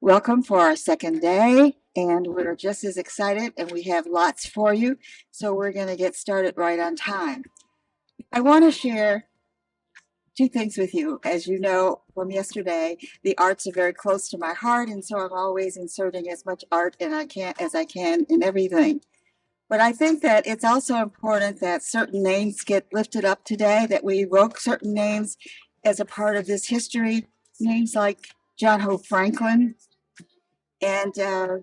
Welcome for our second day, and we're just as excited, and we have lots for you. So we're going to get started right on time. I want to share two things with you. As you know from yesterday, the arts are very close to my heart, and so I'm always inserting as much art as I can in everything. But I think that it's also important that certain names get lifted up today, that we evoke certain names as a part of this history. Names like John Hope Franklin, and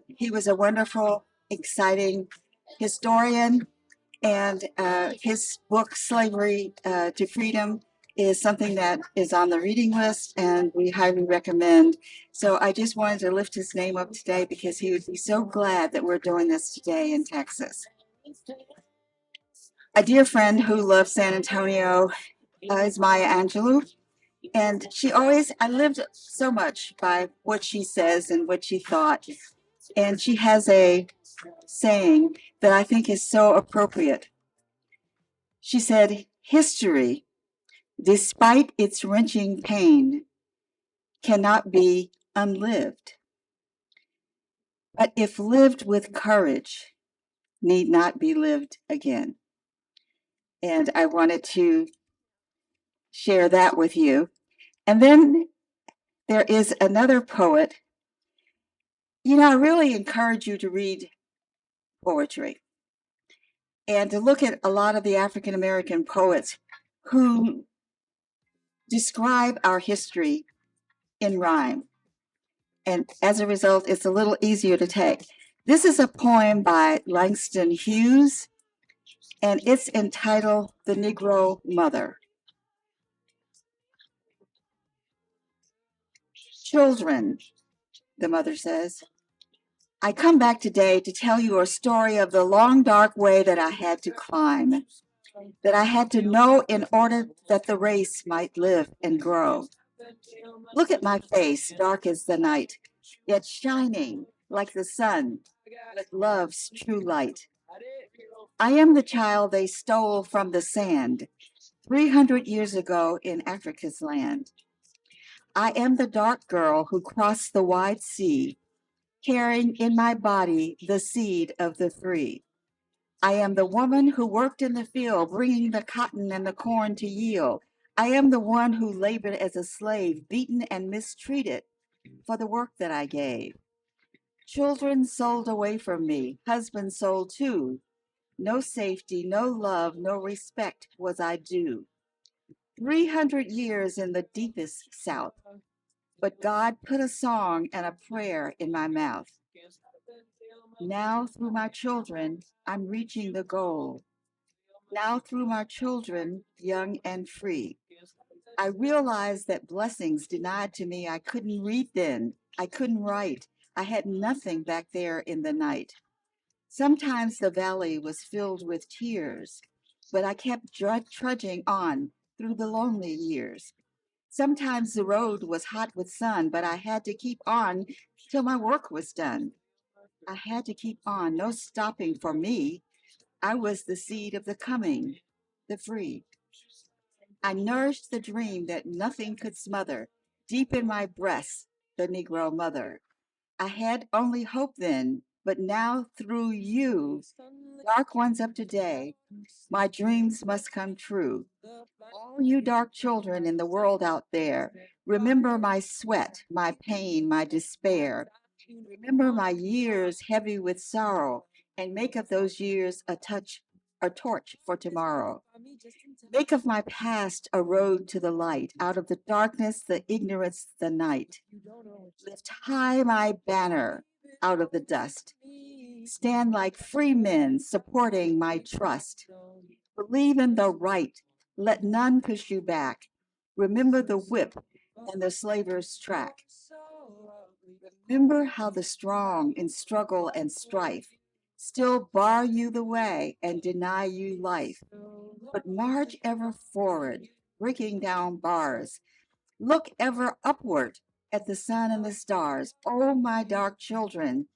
he was a wonderful, exciting historian. And his book, Slavery to Freedom, is something that is on the reading list, and we highly recommend. So I just wanted to lift his name up today because he would be so glad that we're doing this today in Texas. A dear friend who loves San Antonio is Maya Angelou. And I lived so much by what she says and what she thought. And she has a saying that I think is so appropriate. She said, "History, despite its wrenching pain, cannot be unlived, but if lived with courage, need not be lived again." And I wanted to share that with you. And then there is another poet. I really encourage you to read poetry and to look at a lot of the African American poets who describe our history in rhyme. And as a result, it's a little easier to take. This is a poem by Langston Hughes, and it's entitled The Negro Mother. "Children," the mother says, "I come back today to tell you a story of the long, dark way that I had to climb, that I had to know in order that the race might live and grow. Look at my face, dark as the night, yet shining like the sun with love's true light. I am the child they stole from the sand 300 years ago in Africa's land. I am the dark girl who crossed the wide sea, carrying in my body the seed of the free. I am the woman who worked in the field, bringing the cotton and the corn to yield. I am the one who labored as a slave, beaten and mistreated for the work that I gave. Children sold away from me, husbands sold too. No safety, no love, no respect was I due. 300 years in the deepest South, but God put a song and a prayer in my mouth. Now through my children, I'm reaching the goal. Now through my children, young and free, I realized that blessings denied to me, I couldn't read then, I couldn't write. I had nothing back there in the night. Sometimes the valley was filled with tears, but I kept trudging on through the lonely years. Sometimes the road was hot with sun, but I had to keep on till my work was done. I had to keep on, no stopping for me. I was the seed of the coming, the free. I nourished the dream that nothing could smother, deep in my breast, the Negro mother. I had only hope then, but now through you, dark ones of today, my dreams must come true. All you dark children in the world out there, remember my sweat, my pain, my despair. Remember my years heavy with sorrow, and make of those years a torch for tomorrow. Make of my past a road to the light, out of the darkness, the ignorance, the night. Lift high my banner out of the dust. Stand like free men supporting my trust. Believe in the right. Let none push you back. Remember the whip and the slaver's track. Remember how the strong in struggle and strife still bar you the way and deny you life. But march ever forward, breaking down bars. Look ever upward at the sun and the stars. Oh, my dark children,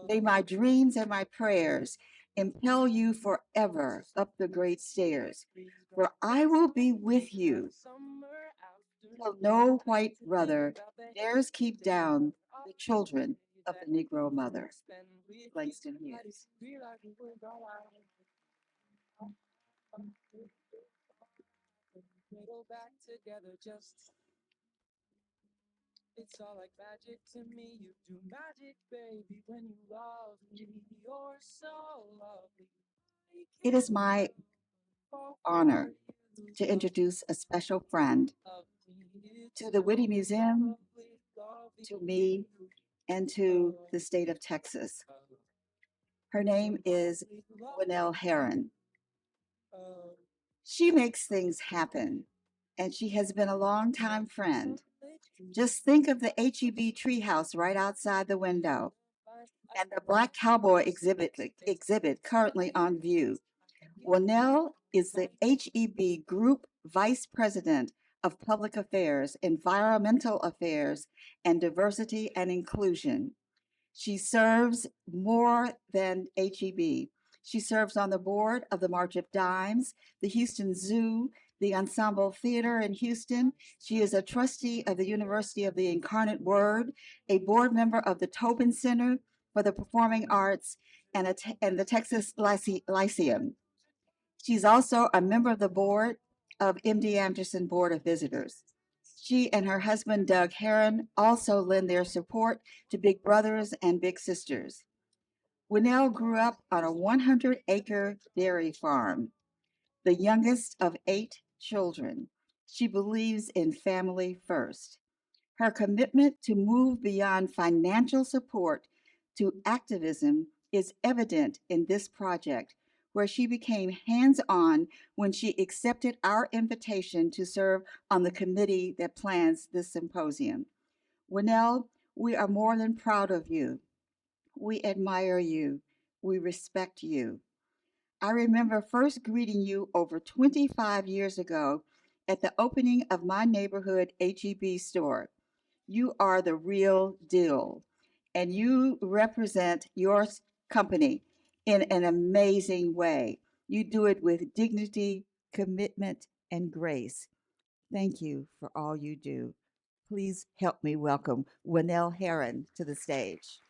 may my dreams and my prayers impel you forever up the great stairs. For I will be with you till no white brother dares keep down the children of the Negro mother, Langston Hughes. It is my honor to introduce a special friend to the Whitty Museum, to me, and to the state of Texas. Her name is Cornell Heron. She makes things happen, and she has been a longtime friend. Just think of the HEB treehouse right outside the window and the Black Cowboy exhibit currently on view. Winnell is the HEB Group Vice President of Public Affairs, Environmental Affairs, and Diversity and Inclusion. She serves more than HEB. She serves on the board of the March of Dimes, the Houston Zoo, the Ensemble Theater in Houston. She is a trustee of the University of the Incarnate Word, a board member of the Tobin Center for the Performing Arts, and the Texas Lyceum. She's also a member of the board of MD Anderson Board of Visitors. She and her husband, Doug Heron, also lend their support to Big Brothers and Big Sisters. Winnell grew up on a 100-acre dairy farm, the youngest of 8 children. She believes in family first. Her commitment to move beyond financial support to activism is evident in this project, where she became hands-on when she accepted our invitation to serve on the committee that plans this symposium. Winnell, we are more than proud of you. We admire you. We respect you. I remember first greeting you over 25 years ago at the opening of my neighborhood HEB store. You are the real deal, and you represent your company in an amazing way. You do it with dignity, commitment, and grace. Thank you for all you do. Please help me welcome Winnell Heron to the stage.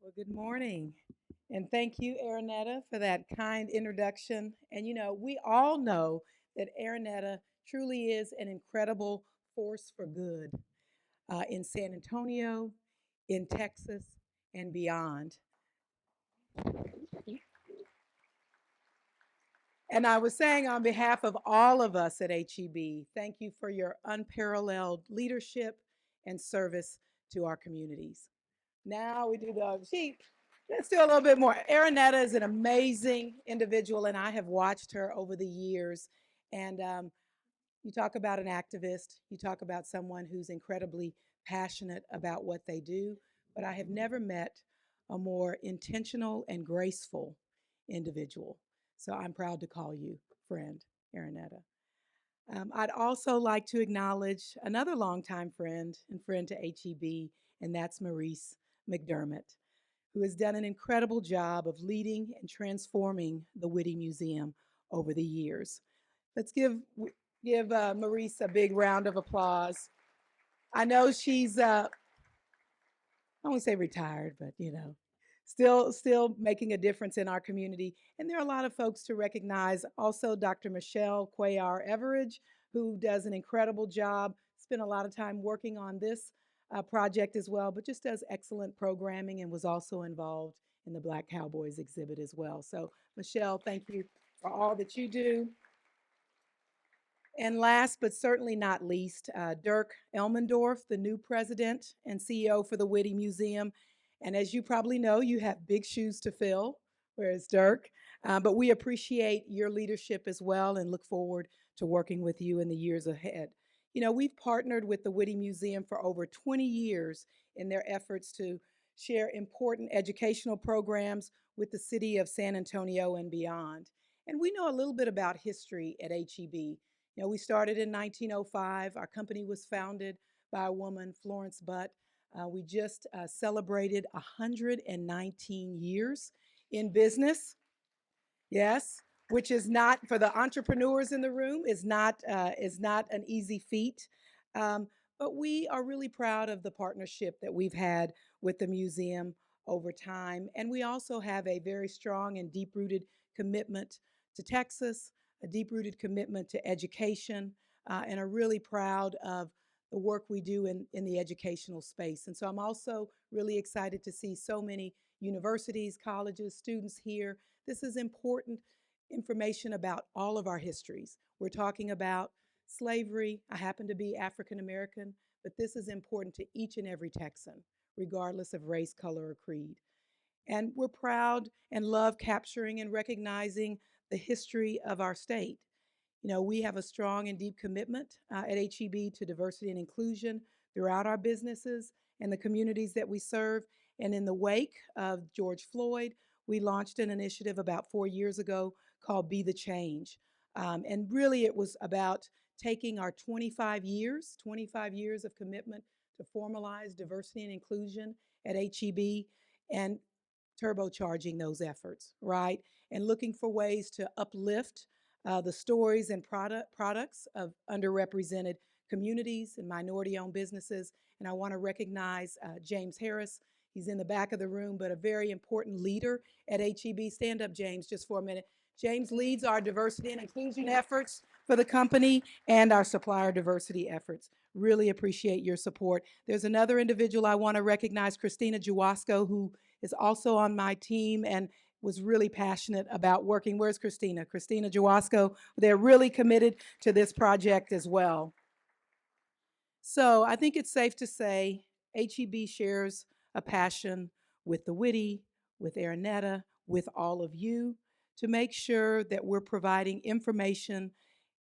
Well, good morning. And thank you, Aranetta, for that kind introduction. And we all know that Aranetta truly is an incredible force for good in San Antonio, in Texas, and beyond. And I was saying on behalf of all of us at HEB, thank you for your unparalleled leadership and service to our communities. Now we do the sheep. Let's do a little bit more. Aranetta is an amazing individual, and I have watched her over the years. And you talk about an activist, you talk about someone who's incredibly passionate about what they do, but I have never met a more intentional and graceful individual. So I'm proud to call you friend, Aranetta. I'd also like to acknowledge another longtime friend and friend to HEB, and that's Maurice McDermott, who has done an incredible job of leading and transforming the Whitty Museum over the years. Let's give Maurice a big round of applause. I know she's I won't say retired, but still making a difference in our community. And there are a lot of folks to recognize. Also, Dr. Michelle Cuellar Everidge, who does an incredible job, spent a lot of time working on this project as well, but just does excellent programming and was also involved in the Black Cowboys exhibit as well. So, Michelle, thank you for all that you do. And last but certainly not least, Dirk Elmendorf, the new president and CEO for the Whitty Museum. And as you probably know, you have big shoes to fill, whereas Dirk. But we appreciate your leadership as well and look forward to working with you in the years ahead. We've partnered with the Whitty Museum for over 20 years in their efforts to share important educational programs with the city of San Antonio and beyond. And we know a little bit about history at HEB. We started in 1905. Our company was founded by a woman, Florence Butt. We just celebrated 119 years in business. Yes, which is not for the entrepreneurs in the room is not an easy feat. Um, but we are really proud of the partnership that we've had with the museum over time, and we also have a very strong and deep-rooted commitment to Texas, a deep-rooted commitment to education, and are really proud of the work we do in the educational space. And so I'm also really excited to see so many universities, colleges, students here. This is important information about all of our histories. We're talking about slavery. I happen to be African American, but this is important to each and every Texan, regardless of race, color, or creed. And we're proud and love capturing and recognizing the history of our state. You know, we have a strong and deep commitment at HEB to diversity and inclusion throughout our businesses and the communities that we serve. And in the wake of George Floyd, we launched an initiative about 4 years ago called Be the Change. And really, it was about taking our 25 years of commitment to formalize diversity and inclusion at HEB and turbocharging those efforts, right? And looking for ways to uplift the stories and products of underrepresented communities and minority owned businesses. And I want to recognize James Harris. He's in the back of the room, but a very important leader at HEB. Stand up, James, just for a minute. James leads our diversity and inclusion efforts for the company and our supplier diversity efforts. Really appreciate your support. There's another individual I want to recognize, Christina Jawasko, who is also on my team and was really passionate about working. Where's Christina? Christina Jawasko. They're really committed to this project as well. So I think it's safe to say HEB shares a passion with the Witty, with Aranetta, with all of you to make sure that we're providing information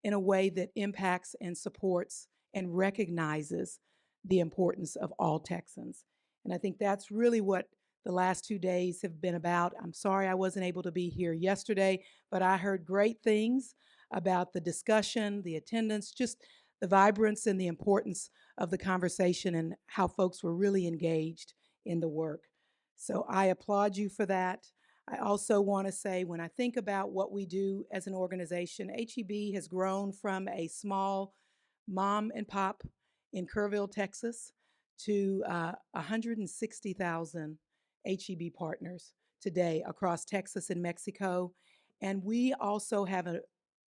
in a way that impacts and supports and recognizes the importance of all Texans. And I think that's really what the last 2 days have been about. I'm sorry I wasn't able to be here yesterday, but I heard great things about the discussion, the attendance, just the vibrance and the importance of the conversation and how folks were really engaged in the work. So I applaud you for that. I also want to say, when I think about what we do as an organization, HEB has grown from a small mom and pop in Kerrville, Texas, to 160,000 HEB partners today across Texas and Mexico. And we also have a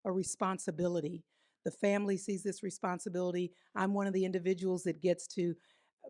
responsibility. The family sees this responsibility. I'm one of the individuals that gets to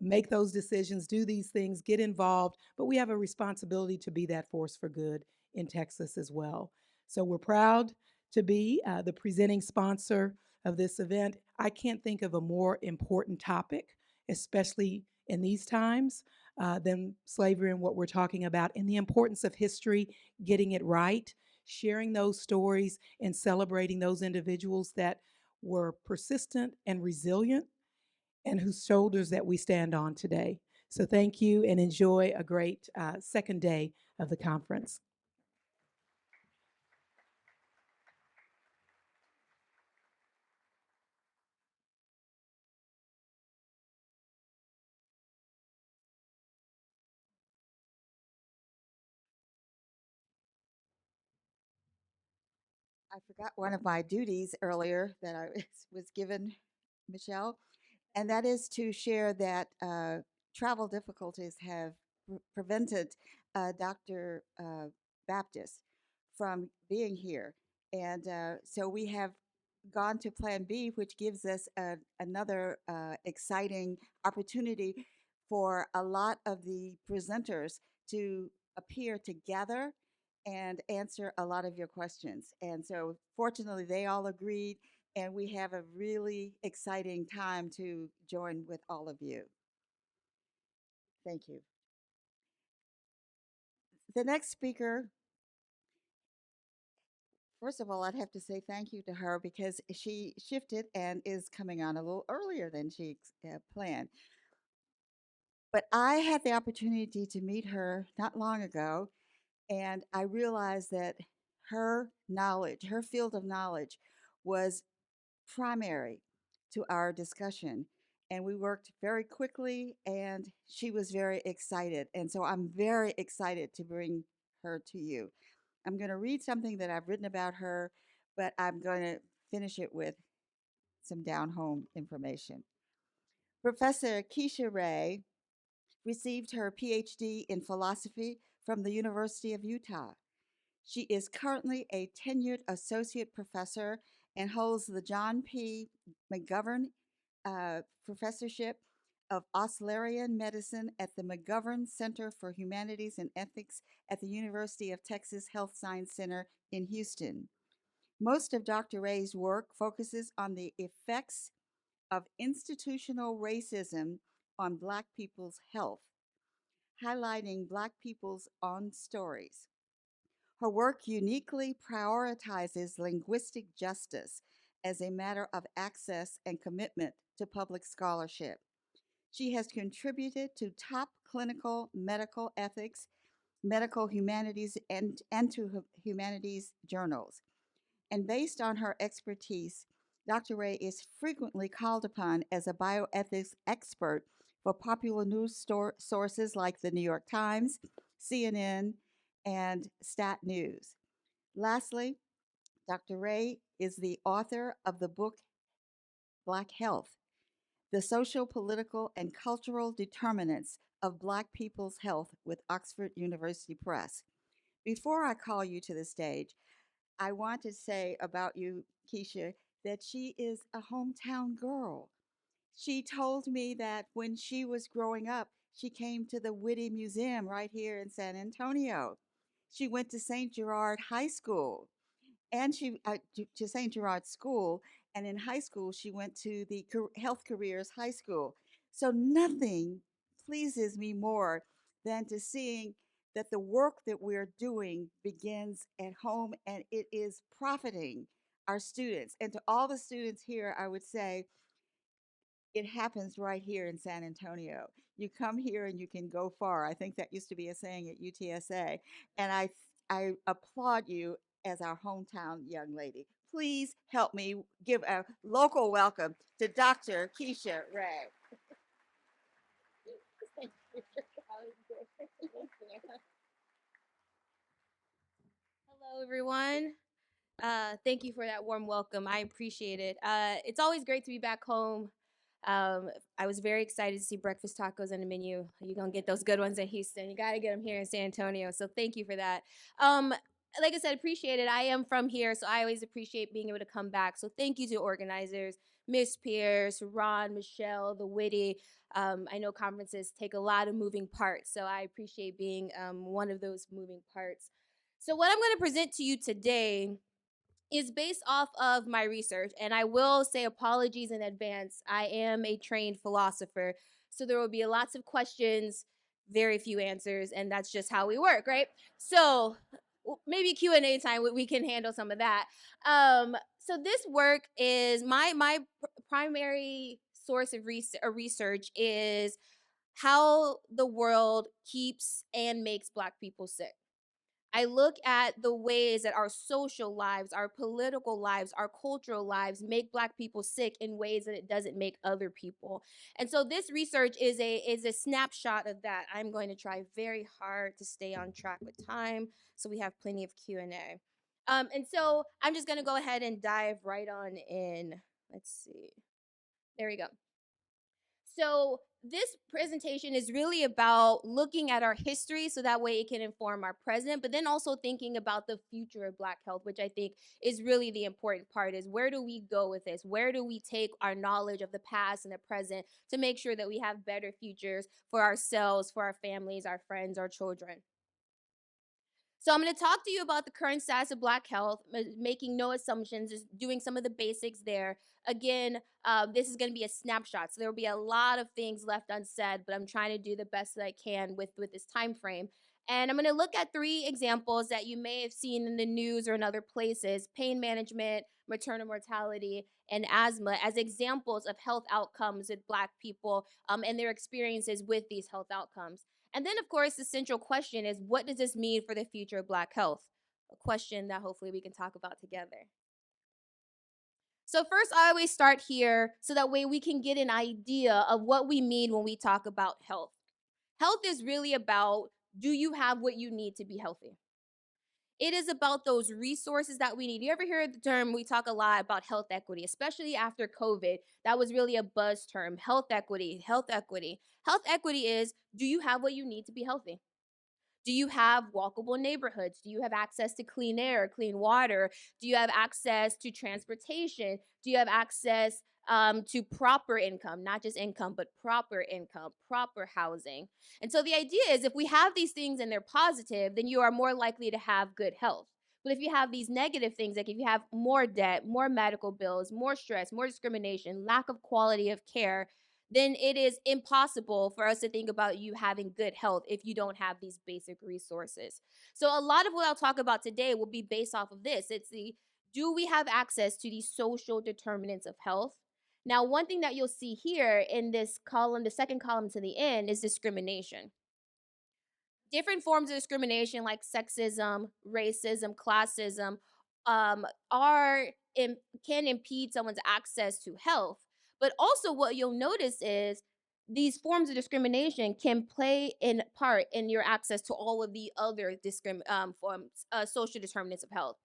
make those decisions, do these things, get involved, but we have a responsibility to be that force for good in Texas as well. So we're proud to be the presenting sponsor of this event. I can't think of a more important topic, especially in these times, than slavery and what we're talking about, and the importance of history, getting it right, sharing those stories, and celebrating those individuals that were persistent and resilient and whose shoulders that we stand on today. So thank you and enjoy a great second day of the conference. I forgot one of my duties earlier that I was given, Michelle, and that is to share that travel difficulties have prevented Dr. Baptist from being here. And so we have gone to Plan B, which gives us another exciting opportunity for a lot of the presenters to appear together and answer a lot of your questions. And so, fortunately, they all agreed, and we have a really exciting time to join with all of you. Thank you. The next speaker, first of all, I'd have to say thank you to her because she shifted and is coming on a little earlier than she planned. But I had the opportunity to meet her not long ago, and I realized that her knowledge, her field of knowledge, was primary to our discussion. And we worked very quickly, and she was very excited. And so I'm very excited to bring her to you. I'm going to read something that I've written about her, but I'm going to finish it with some down home information. Professor Keisha Ray received her PhD in philosophy from the University of Utah. She is currently a tenured associate professor and holds the John P. McGovern Professorship of Oscularian Medicine at the McGovern Center for Humanities and Ethics at the University of Texas Health Science Center in Houston. Most of Dr. Ray's work focuses on the effects of institutional racism on Black people's health, highlighting Black people's own stories. Her work uniquely prioritizes linguistic justice as a matter of access and commitment to public scholarship. She has contributed to top clinical medical ethics, medical humanities, and to humanities journals. And based on her expertise, Dr. Ray is frequently called upon as a bioethics expert for popular news sources like the New York Times, CNN, and Stat News. Lastly, Dr. Ray is the author of the book Black Health: The Social, Political, and Cultural Determinants of Black People's Health with Oxford University Press. Before I call you to the stage, I want to say about you, Keisha, that she is a hometown girl. She told me that when she was growing up, she came to the Whitty Museum right here in San Antonio. She went to St. Gerard High School and to St. Gerard School, and in high school she went to the Health Careers High School. So nothing pleases me more than to seeing that the work that we're doing begins at home and it is profiting our students. And to all the students here, I would say it happens right here in San Antonio. You come here and you can go far. I think that used to be a saying at UTSA. And I applaud you as our hometown young lady. Please help me give a local welcome to Dr. Keisha Ray. Hello, everyone. Thank you for that warm welcome. I appreciate it. It's always great to be back home. I was very excited to see breakfast tacos on the menu. You're going to get those good ones in Houston. You got to get them here in San Antonio. So thank you for that. Like I said, appreciate it. I am from here, so I always appreciate being able to come back. So thank you to organizers, Miss Pierce, Ron, Michelle, the Witty. I know conferences take a lot of moving parts, so I appreciate being one of those moving parts. So what I'm going to present to you today is based off of my research. And I will say apologies in advance. I am a trained philosopher. So there will be lots of questions, very few answers, and that's just how we work, right? So maybe Q&A time, we can handle some of that. So this work is my primary source of research is how the world keeps and makes Black people sick. I look at the ways that our social lives, our political lives, our cultural lives make Black people sick in ways that it doesn't make other people. And so this research is a snapshot of that. I'm going to try very hard to stay on track with time so we have plenty of Q&A. And so I'm just going to go ahead and dive right on in. Let's see. There we go. So this presentation is really about looking at our history so that way it can inform our present, but then also thinking about the future of Black health, which I think is really the important part, is where do we go with this? Where do we take our knowledge of the past and the present to make sure that we have better futures for ourselves, for our families, our friends, our children? So I'm going to talk to you about the current status of Black health, making no assumptions, just doing some of the basics there. Again, this is going to be a snapshot, so there will be a lot of things left unsaid, but I'm trying to do the best that I can with this time frame. And I'm going to look at 3 examples that you may have seen in the news or in other places: pain management, maternal mortality, and asthma, as examples of health outcomes with Black people and their experiences with these health outcomes. And then, of course, the central question is, what does this mean for the future of Black health? A question that hopefully we can talk about together. So first, I always start here so that way we can get an idea of what we mean when we talk about health. Health is really about, do you have what you need to be healthy? It is about those resources that we need. You ever hear the term, we talk a lot about health equity, especially after COVID? That was really a buzz term. Health equity, health equity. Health equity is, do you have what you need to be healthy? Do you have walkable neighborhoods? Do you have access to clean air, clean water? Do you have access to transportation? Do you have access to proper income, not just income, but proper income, proper housing? And so the idea is if we have these things and they're positive, then you are more likely to have good health. But if you have these negative things, like if you have more debt, more medical bills, more stress, more discrimination, lack of quality of care, then it is impossible for us to think about you having good health if you don't have these basic resources. So a lot of what I'll talk about today will be based off of this. It's the, do we have access to these social determinants of health? Now, one thing that you'll see here in this column, the second column to the end, is discrimination. Different forms of discrimination like sexism, racism, classism, are can impede someone's access to health. But also, what you'll notice is these forms of discrimination can play in part in your access to all of the other forms, social determinants of health.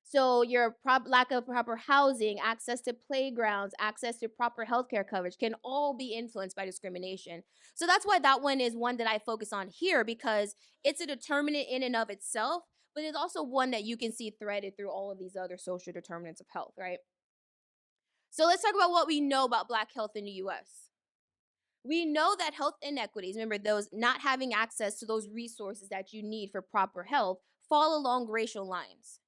So your lack of proper housing, access to playgrounds, access to proper healthcare coverage can all be influenced by discrimination. So that's why that one is one that I focus on here, because it's a determinant in and of itself, but it's also one that you can see threaded through all of these other social determinants of health, right? So let's talk about what we know about Black health in the US. We know that health inequities, remember those not having access to those resources that you need for proper health, fall along racial lines.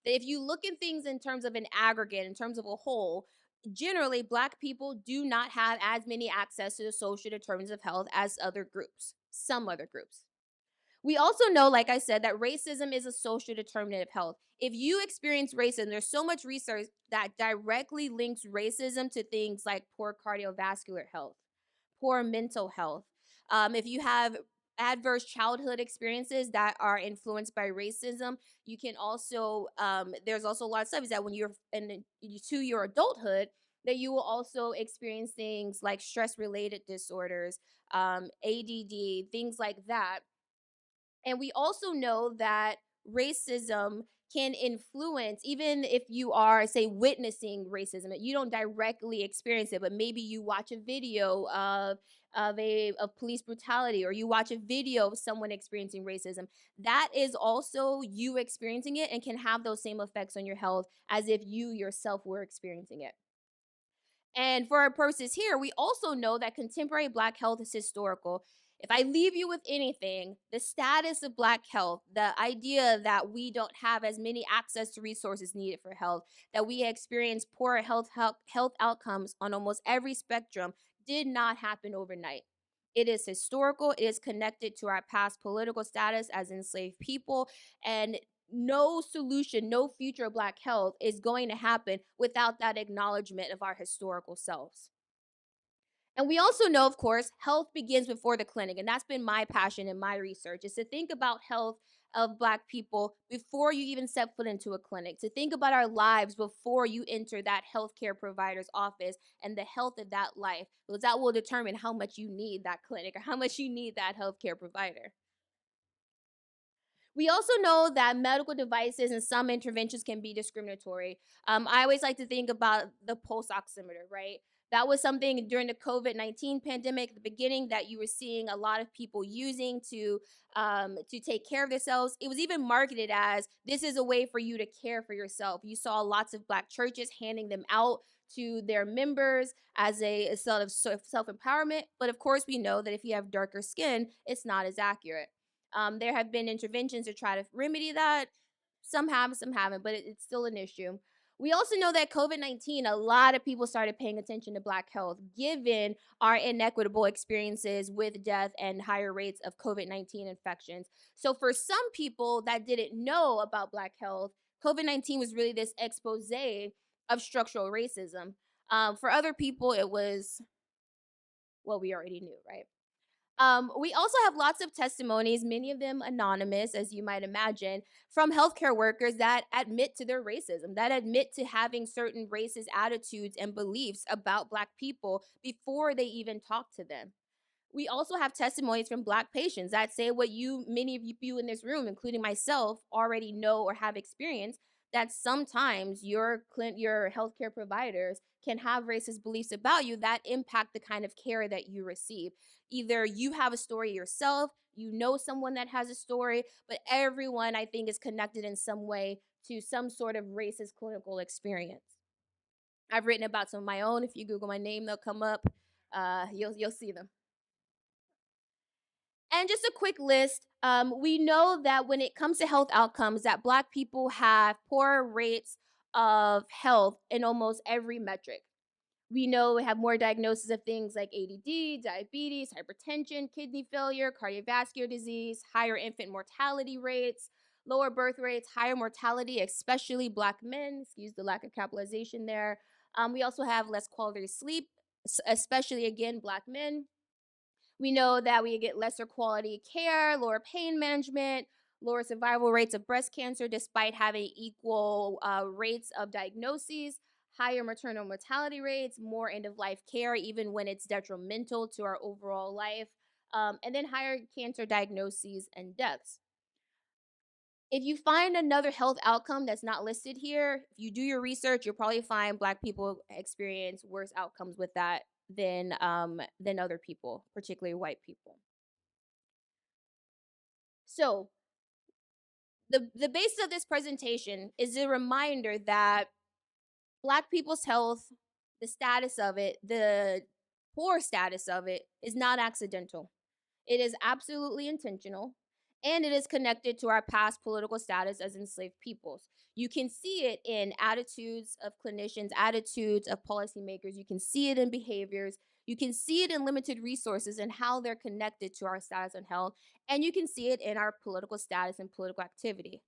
That if you look at things in terms of an aggregate, in terms of a whole, generally Black people do not have as many access to the social determinants of health as other groups, some other groups. We also know, like I said, that racism is a social determinant of health. If you experience racism, there's so much research that directly links racism to things like poor cardiovascular health, poor mental health. If you have adverse childhood experiences that are influenced by racism, you can also, there's also a lot of studies that when you're to your adulthood, that you will also experience things like stress related disorders, ADD, things like that. And we also know that racism can influence, even if you are, say, witnessing racism, you don't directly experience it, but maybe you watch a video of police brutality, or you watch a video of someone experiencing racism. That is also you experiencing it and can have those same effects on your health as if you yourself were experiencing it. And for our purposes here, we also know that contemporary Black health is historical. If I leave you with anything, the status of Black health, the idea that we don't have as many access to resources needed for health, that we experience poor health outcomes on almost every spectrum, did not happen overnight. It is historical. It is connected to our past political status as enslaved people, and no solution, no future of Black health is going to happen without that acknowledgement of our historical selves. And we also know, of course, health begins before the clinic. And that's been my passion in my research, is to think about health of Black people before you even step foot into a clinic, to think about our lives before you enter that healthcare provider's office and the health of that life, because that will determine how much you need that clinic or how much you need that healthcare provider. We also know that medical devices and some interventions can be discriminatory. I always like to think about the pulse oximeter, right? That was something during the COVID-19 pandemic at the beginning that you were seeing a lot of people using to take care of themselves. It was even marketed as, this is a way for you to care for yourself. You saw lots of Black churches handing them out to their members as a sort of self-empowerment. But of course, we know that if you have darker skin, it's not as accurate. There have been interventions to try to remedy that. Some have, some haven't, but it's still an issue. We also know that COVID-19, a lot of people started paying attention to Black health, given our inequitable experiences with death and higher rates of COVID-19 infections. So for some people that didn't know about Black health, COVID-19 was really this expose of structural racism. For other people, it was what we already knew, right? We also have lots of testimonies, many of them anonymous, as you might imagine, from healthcare workers that admit to their racism, that admit to having certain racist attitudes and beliefs about Black people before they even talk to them. We also have testimonies from Black patients that say what many of you in this room, including myself, already know or have experienced, that sometimes your healthcare providers can have racist beliefs about you that impact the kind of care that you receive. Either you have a story yourself, you know someone that has a story, but everyone, I think, is connected in some way to some sort of racist clinical experience. I've written about some of my own. If you Google my name, they'll come up. You'll see them. And just a quick list. We know that when it comes to health outcomes, that Black people have poorer rates of health in almost every metric. We know we have more diagnoses of things like ADD, diabetes, hypertension, kidney failure, cardiovascular disease, higher infant mortality rates, lower birth rates, higher mortality, especially Black men. Excuse the lack of capitalization there. We also have less quality sleep, especially again, Black men. We know that we get lesser quality care, lower pain management, lower survival rates of breast cancer despite having equal rates of diagnoses, higher maternal mortality rates, more end of life care, even when it's detrimental to our overall life, and then higher cancer diagnoses and deaths. If you find another health outcome that's not listed here, if you do your research, you'll probably find Black people experience worse outcomes with that than other people, particularly white people. So the basis of this presentation is a reminder that Black people's health, the status of it, the poor status of it, is not accidental. It is absolutely intentional, and it is connected to our past political status as enslaved peoples. You can see it in attitudes of clinicians, attitudes of policymakers. You can see it in behaviors. You can see it in limited resources and how they're connected to our status and health. And you can see it in our political status and political activity.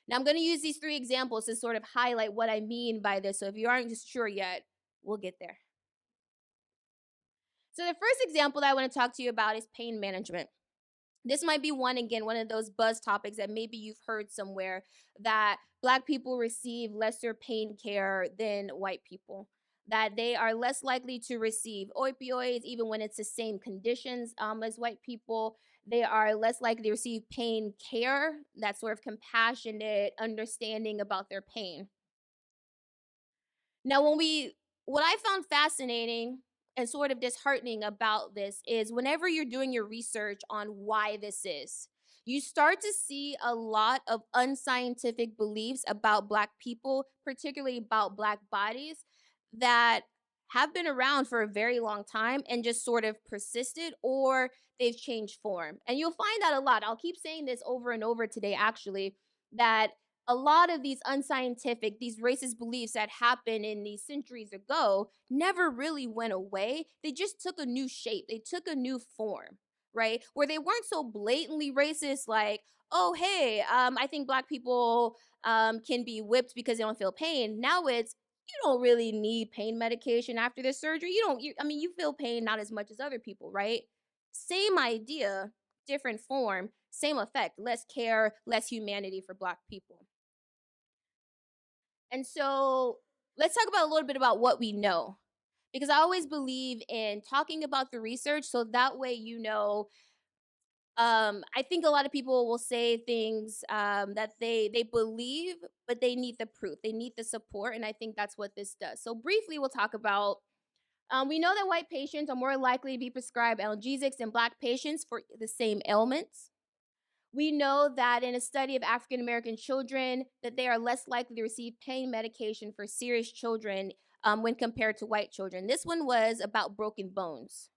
Now, I'm going to use these three examples to sort of highlight what I mean by this. So if you aren't sure yet, we'll get there. So the first example that I want to talk to you about is pain management. This might be one of those buzz topics that maybe you've heard somewhere, that Black people receive lesser pain care than white people, that they are less likely to receive opioids even when it's the same conditions as white people. They are less likely to receive pain care, that sort of compassionate understanding about their pain. Now, what I found fascinating and sort of disheartening about this is whenever you're doing your research on why this is, you start to see a lot of unscientific beliefs about Black people, particularly about Black bodies, that have been around for a very long time and just sort of persisted, or they've changed form. And you'll find that a lot. I'll keep saying this over and over today, actually, that a lot of these unscientific, these racist beliefs that happened in these centuries ago never really went away. They just took a new shape, they took a new form, right? Where they weren't so blatantly racist, like, oh, hey, I think Black people can be whipped because they don't feel pain. Now it's, you don't really need pain medication after this surgery. You feel pain not as much as other people, right? Same idea, different form, same effect, less care, less humanity for Black people. And so let's talk about a little bit about what we know. Because I always believe in talking about the research so that way you know. I think a lot of people will say things that they believe, but they need the proof, they need the support, and I think that's what this does. So briefly, we'll talk about. We know that white patients are more likely to be prescribed analgesics than Black patients for the same ailments. We know that in a study of African American children, that they are less likely to receive pain medication for serious children when compared to white children. This one was about broken bones.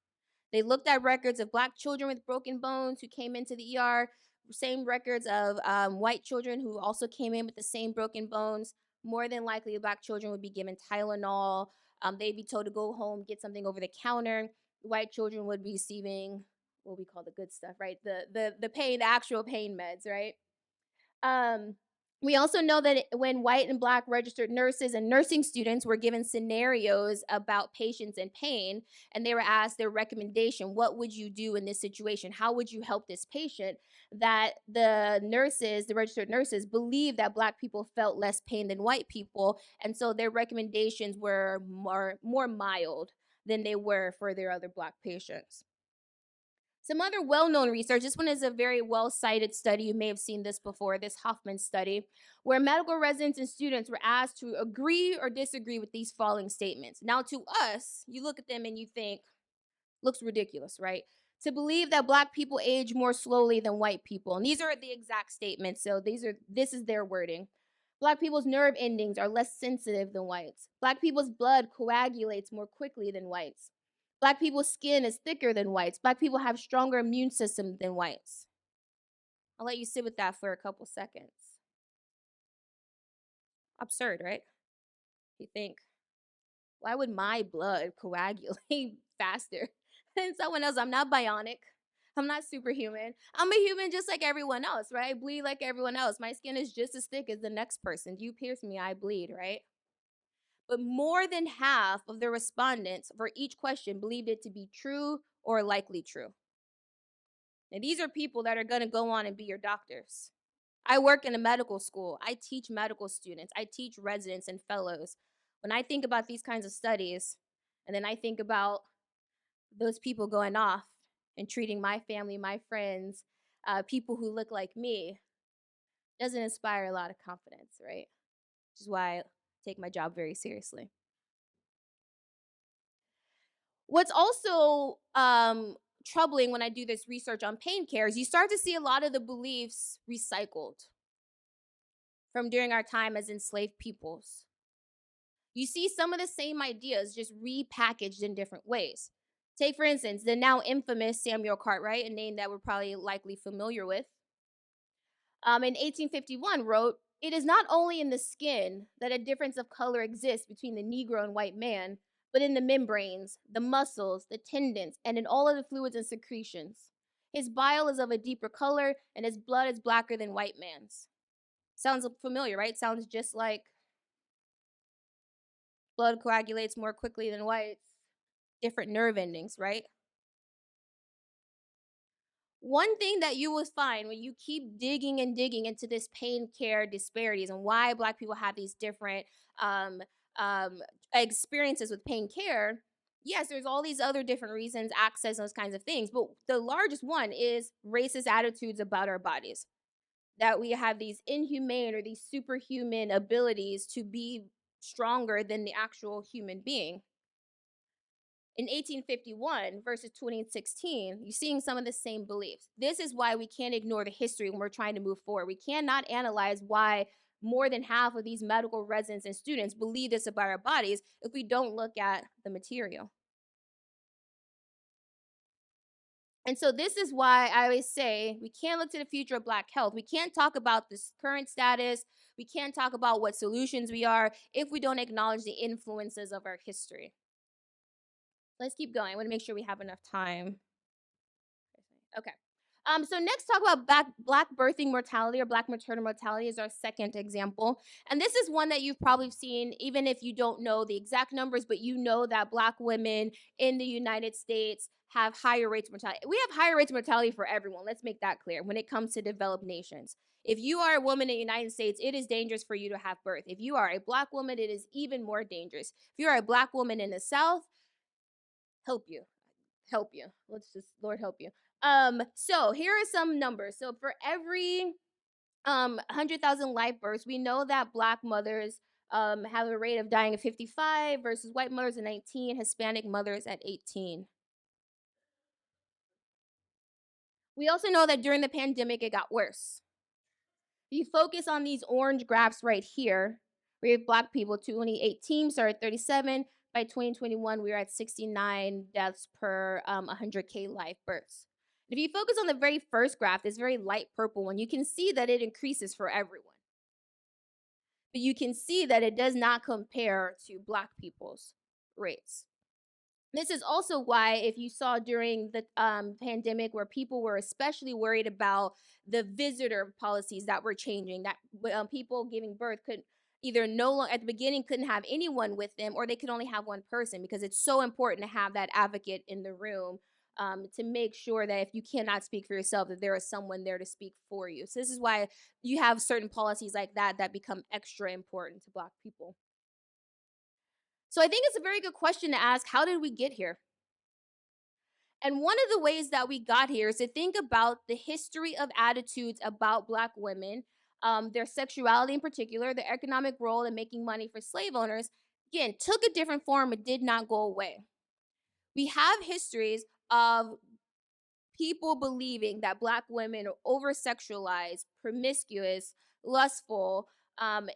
They looked at records of Black children with broken bones who came into the ER, same records of white children who also came in with the same broken bones. More than likely, Black children would be given Tylenol. They'd be told to go home, get something over the counter. White children would be receiving what we call the good stuff, right? The pain, the actual pain meds, right? Um, we also know that when white and Black registered nurses and nursing students were given scenarios about patients in pain, and they were asked their recommendation, what would you do in this situation? How would you help this patient? That the nurses, the registered nurses, believed that Black people felt less pain than white people, and so their recommendations were more mild than they were for their other Black patients. Some other well-known research, this one is a very well-cited study, you may have seen this before, this Hoffman study, where medical residents and students were asked to agree or disagree with these following statements. Now, to us, you look at them and you think, looks ridiculous, right? To believe that Black people age more slowly than white people. And these are the exact statements, so this is their wording. Black people's nerve endings are less sensitive than whites. Black people's blood coagulates more quickly than whites. Black people's skin is thicker than whites. Black people have stronger immune system than whites. I'll let you sit with that for a couple seconds. Absurd, right? You think, why would my blood coagulate faster than someone else? I'm not bionic. I'm not superhuman. I'm a human just like everyone else, right? I bleed like everyone else. My skin is just as thick as the next person. You pierce me, I bleed, right? But more than half of the respondents for each question believed it to be true or likely true. Now, these are people that are going to go on and be your doctors. I work in a medical school. I teach medical students. I teach residents and fellows. When I think about these kinds of studies, and then I think about those people going off and treating my family, my friends, people who look like me, doesn't inspire a lot of confidence, right? Which is why I take my job very seriously. What's also troubling when I do this research on pain care is you start to see a lot of the beliefs recycled from during our time as enslaved peoples. You see some of the same ideas just repackaged in different ways. Take, for instance, the now infamous Samuel Cartwright, a name that we're probably likely familiar with. In 1851 wrote, "It is not only in the skin that a difference of color exists between the Negro and white man, but in the membranes, the muscles, the tendons, and in all of the fluids and secretions. His bile is of a deeper color, and his blood is blacker than white man's." Sounds familiar, right? Sounds just like blood coagulates more quickly than whites. Different nerve endings, right? One thing that you will find when you keep digging and digging into this pain care disparities and why Black people have these different um, um, experiences with pain care, yes, there's all these other different reasons, access, those kinds of things. But the largest one is racist attitudes about our bodies. That we have these inhumane or these superhuman abilities to be stronger than the actual human being. In 1851 versus 2016, you're seeing some of the same beliefs. This is why we can't ignore the history when we're trying to move forward. We cannot analyze why more than half of these medical residents and students believe this about our bodies if we don't look at the material. And so this is why I always say we can't look to the future of Black health. We can't talk about this current status. We can't talk about what solutions we are if we don't acknowledge the influences of our history. Let's keep going. I want to make sure we have enough time. Okay. So next, talk about Black birthing mortality or Black maternal mortality is our second example. And this is one that you've probably seen, even if you don't know the exact numbers, but you know that Black women in the United States have higher rates of mortality. We have higher rates of mortality for everyone. Let's make that clear when it comes to developed nations. If you are a woman in the United States, it is dangerous for you to have birth. If you are a Black woman, it is even more dangerous. If you are a Black woman in the South, help you. Let's just, Lord help you. So here are some numbers. So for every 100,000 live births, we know that Black mothers have a rate of dying at 55 versus white mothers at 19, Hispanic mothers at 18. We also know that during the pandemic, it got worse. If you focus on these orange graphs right here, we have Black people, 2018 started at 37. By 2021, we were at 69 deaths per 100K live births. If you focus on the very first graph, this very light purple one, you can see that it increases for everyone. But you can see that it does not compare to Black people's rates. This is also why, if you saw during the pandemic where people were especially worried about the visitor policies that were changing, that people giving birth could either at the beginning couldn't have anyone with them, or they could only have one person, because it's so important to have that advocate in the room to make sure that if you cannot speak for yourself, that there is someone there to speak for you. So this is why you have certain policies like that that become extra important to Black people. So I think it's a very good question to ask, how did we get here? And one of the ways that we got here is to think about the history of attitudes about Black women, their sexuality in particular, their economic role in making money for slave owners, again, took a different form and did not go away. We have histories of people believing that Black women are over sexualized, promiscuous, lustful.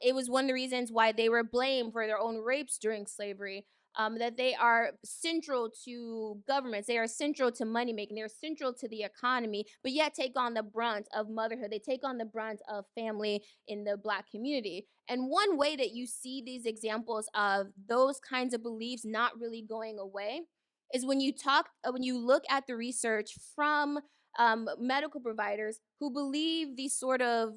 It was one of the reasons why they were blamed for their own rapes during slavery. That they are central to governments, they are central to money making, they are central to the economy, but yet take on the brunt of motherhood. They take on the brunt of family in the Black community. And one way that you see these examples of those kinds of beliefs not really going away is when you look at the research from medical providers who believe these sort of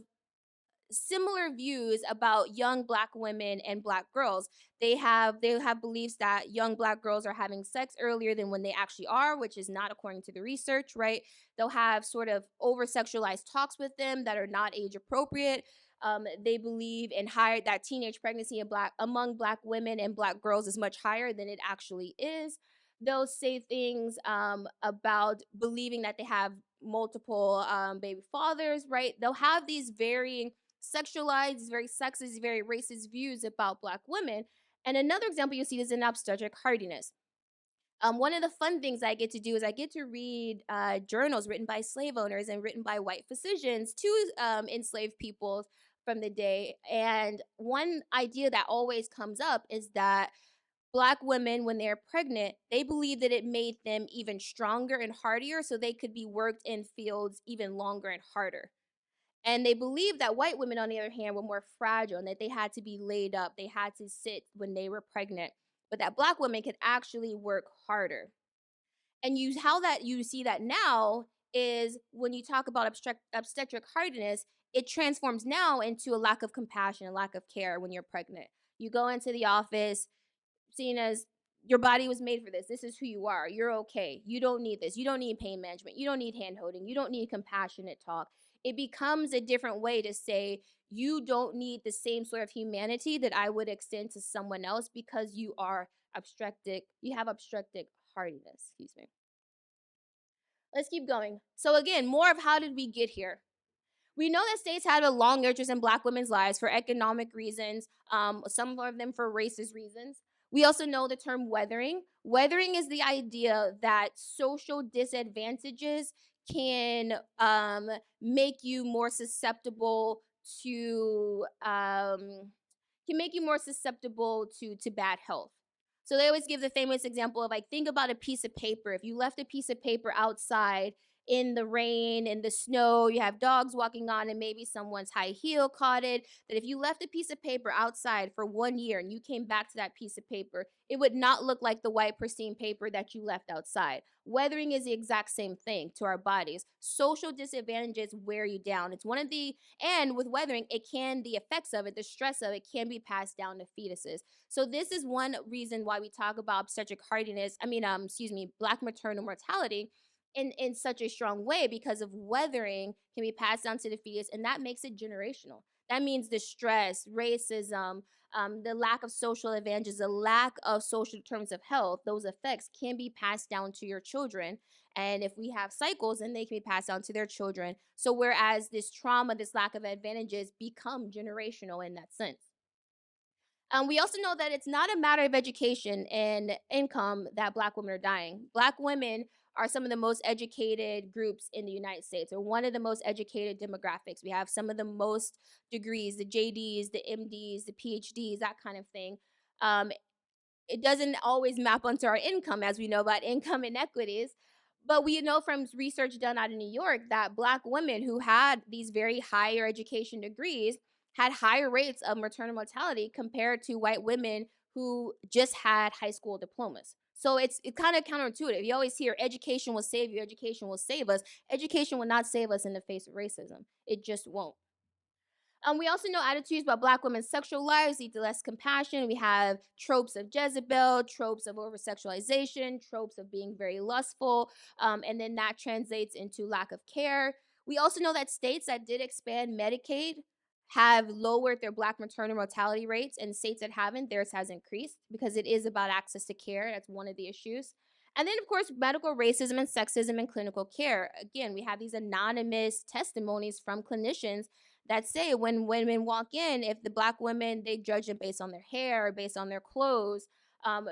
similar views about young Black women and Black girls. They have beliefs that young Black girls are having sex earlier than when they actually are, which is not according to the research, right? They'll have sort of over sexualized talks with them that are not age appropriate. They believe in higher that teenage pregnancy among Black women and Black girls is much higher than it actually is. They'll say things about believing that they have multiple baby fathers, right? They'll have these very sexualized, very sexist, very racist views about Black women. And another example you see is in obstetric hardiness. One of the fun things I get to do is I get to read journals written by slave owners and written by white physicians to enslaved peoples from the day. And one idea that always comes up is that Black women, when they're pregnant, they believe that it made them even stronger and hardier, so they could be worked in fields even longer and harder. And they believed that white women, on the other hand, were more fragile and that they had to be laid up, they had to sit when they were pregnant, but that Black women could actually work harder. And how that you see that now is when you talk about obstetric hardiness, it transforms now into a lack of compassion, a lack of care when you're pregnant. You go into the office, seen as your body was made for this. This is who you are. You're okay. You don't need this. You don't need pain management. You don't need hand holding. You don't need compassionate talk. It becomes a different way to say you don't need the same sort of humanity that I would extend to someone else because you are obstructed. You have obstructed hardiness. Excuse me. Let's keep going. So again, more of how did we get here? We know that states had a long interest in Black women's lives for economic reasons, some of them for racist reasons. We also know the term weathering. Weathering is the idea that social disadvantages can make you more susceptible to bad health. So they always give the famous example of like think about a piece of paper. If you left a piece of paper outside in the rain, in the snow, you have dogs walking on, and maybe someone's high heel caught it. That if you left a piece of paper outside for 1 year and you came back to that piece of paper, it would not look like the white, pristine paper that you left outside. Weathering is the exact same thing to our bodies. Social disadvantages wear you down. And with weathering, the effects of it, the stress of it can be passed down to fetuses. So this is one reason why we talk about obstetric hardiness, Black maternal mortality in such a strong way, because of weathering can be passed down to the fetus, and that makes it generational. That means the stress, racism, the lack of social advantages, the lack of social terms of health, those effects can be passed down to your children. And if we have cycles, then they can be passed down to their children. So whereas this trauma, this lack of advantages become generational in that sense. We also know that it's not a matter of education and income that Black women are dying. Black women are some of the most educated groups in the United States, or one of the most educated demographics. We have some of the most degrees, the JDs, the MDs, the PhDs, that kind of thing. Um, it doesn't always map onto our income, as we know about income inequities. But we know from research done out in New York that Black women who had these very higher education degrees had higher rates of maternal mortality compared to white women who just had high school diplomas. So it's kind of counterintuitive. You always hear education will save you, education will save us. Education will not save us in the face of racism. It just won't. We also know attitudes about Black women's sexual lives lead to less compassion. We have tropes of Jezebel, tropes of over sexualization, tropes of being very lustful, and then that translates into lack of care. We also know that states that did expand Medicaid have lowered their Black maternal mortality rates, and states that haven't, theirs has increased because it is about access to care. That's one of the issues. And then, of course, medical racism and sexism in clinical care. Again, we have these anonymous testimonies from clinicians that say when women walk in, if the Black women, they judge them based on their hair, based on their clothes,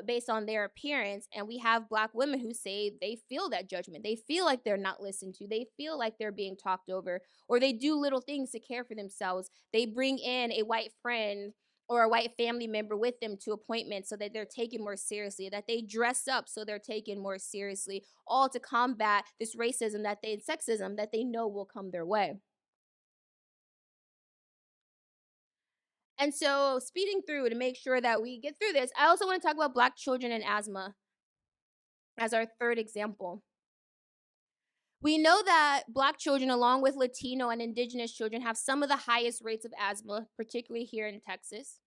based on their appearance. And we have Black women who say they feel that judgment. They feel like they're not listened to. They feel like they're being talked over, or they do little things to care for themselves. They bring in a white friend or a white family member with them to appointments so that they're taken more seriously, that they dress up so they're taken more seriously, all to combat this racism that they, sexism that they know will come their way. And so, speeding through to make sure that we get through this, I also want to talk about Black children and asthma as our third example. We know that Black children, along with Latino and Indigenous children, have some of the highest rates of asthma, particularly here in Texas.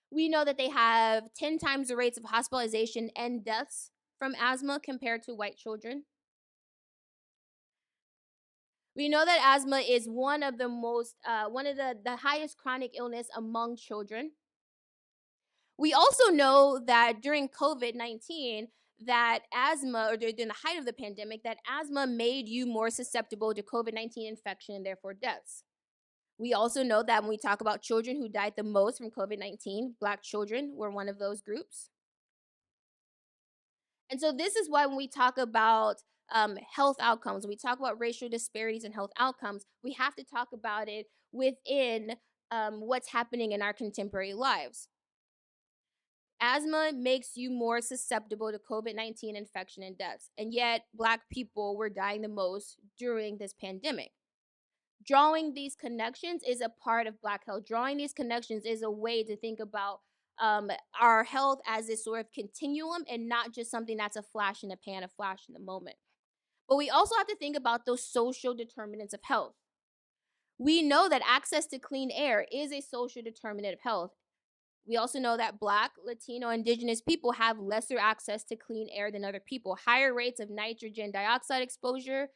We know that they have 10 times the rates of hospitalization and deaths from asthma compared to white children. We know that asthma is one of the highest chronic illness among children. We also know that during COVID-19, that asthma, or during the height of the pandemic, that asthma made you more susceptible to COVID-19 infection and therefore deaths. We also know that when we talk about children who died the most from COVID-19, Black children were one of those groups. And so this is why when we talk about health outcomes, when we talk about racial disparities in health outcomes, we have to talk about it within what's happening in our contemporary lives. Asthma makes you more susceptible to COVID-19 infection and deaths, and yet Black people were dying the most during this pandemic. Drawing these connections is a part of Black health. Drawing these connections is a way to think about our health as this sort of continuum and not just something that's a flash in the pan, a flash in the moment. But we also have to think about those social determinants of health. We know that access to clean air is a social determinant of health. We also know that Black, Latino, Indigenous people have lesser access to clean air than other people, higher rates of nitrogen dioxide exposure,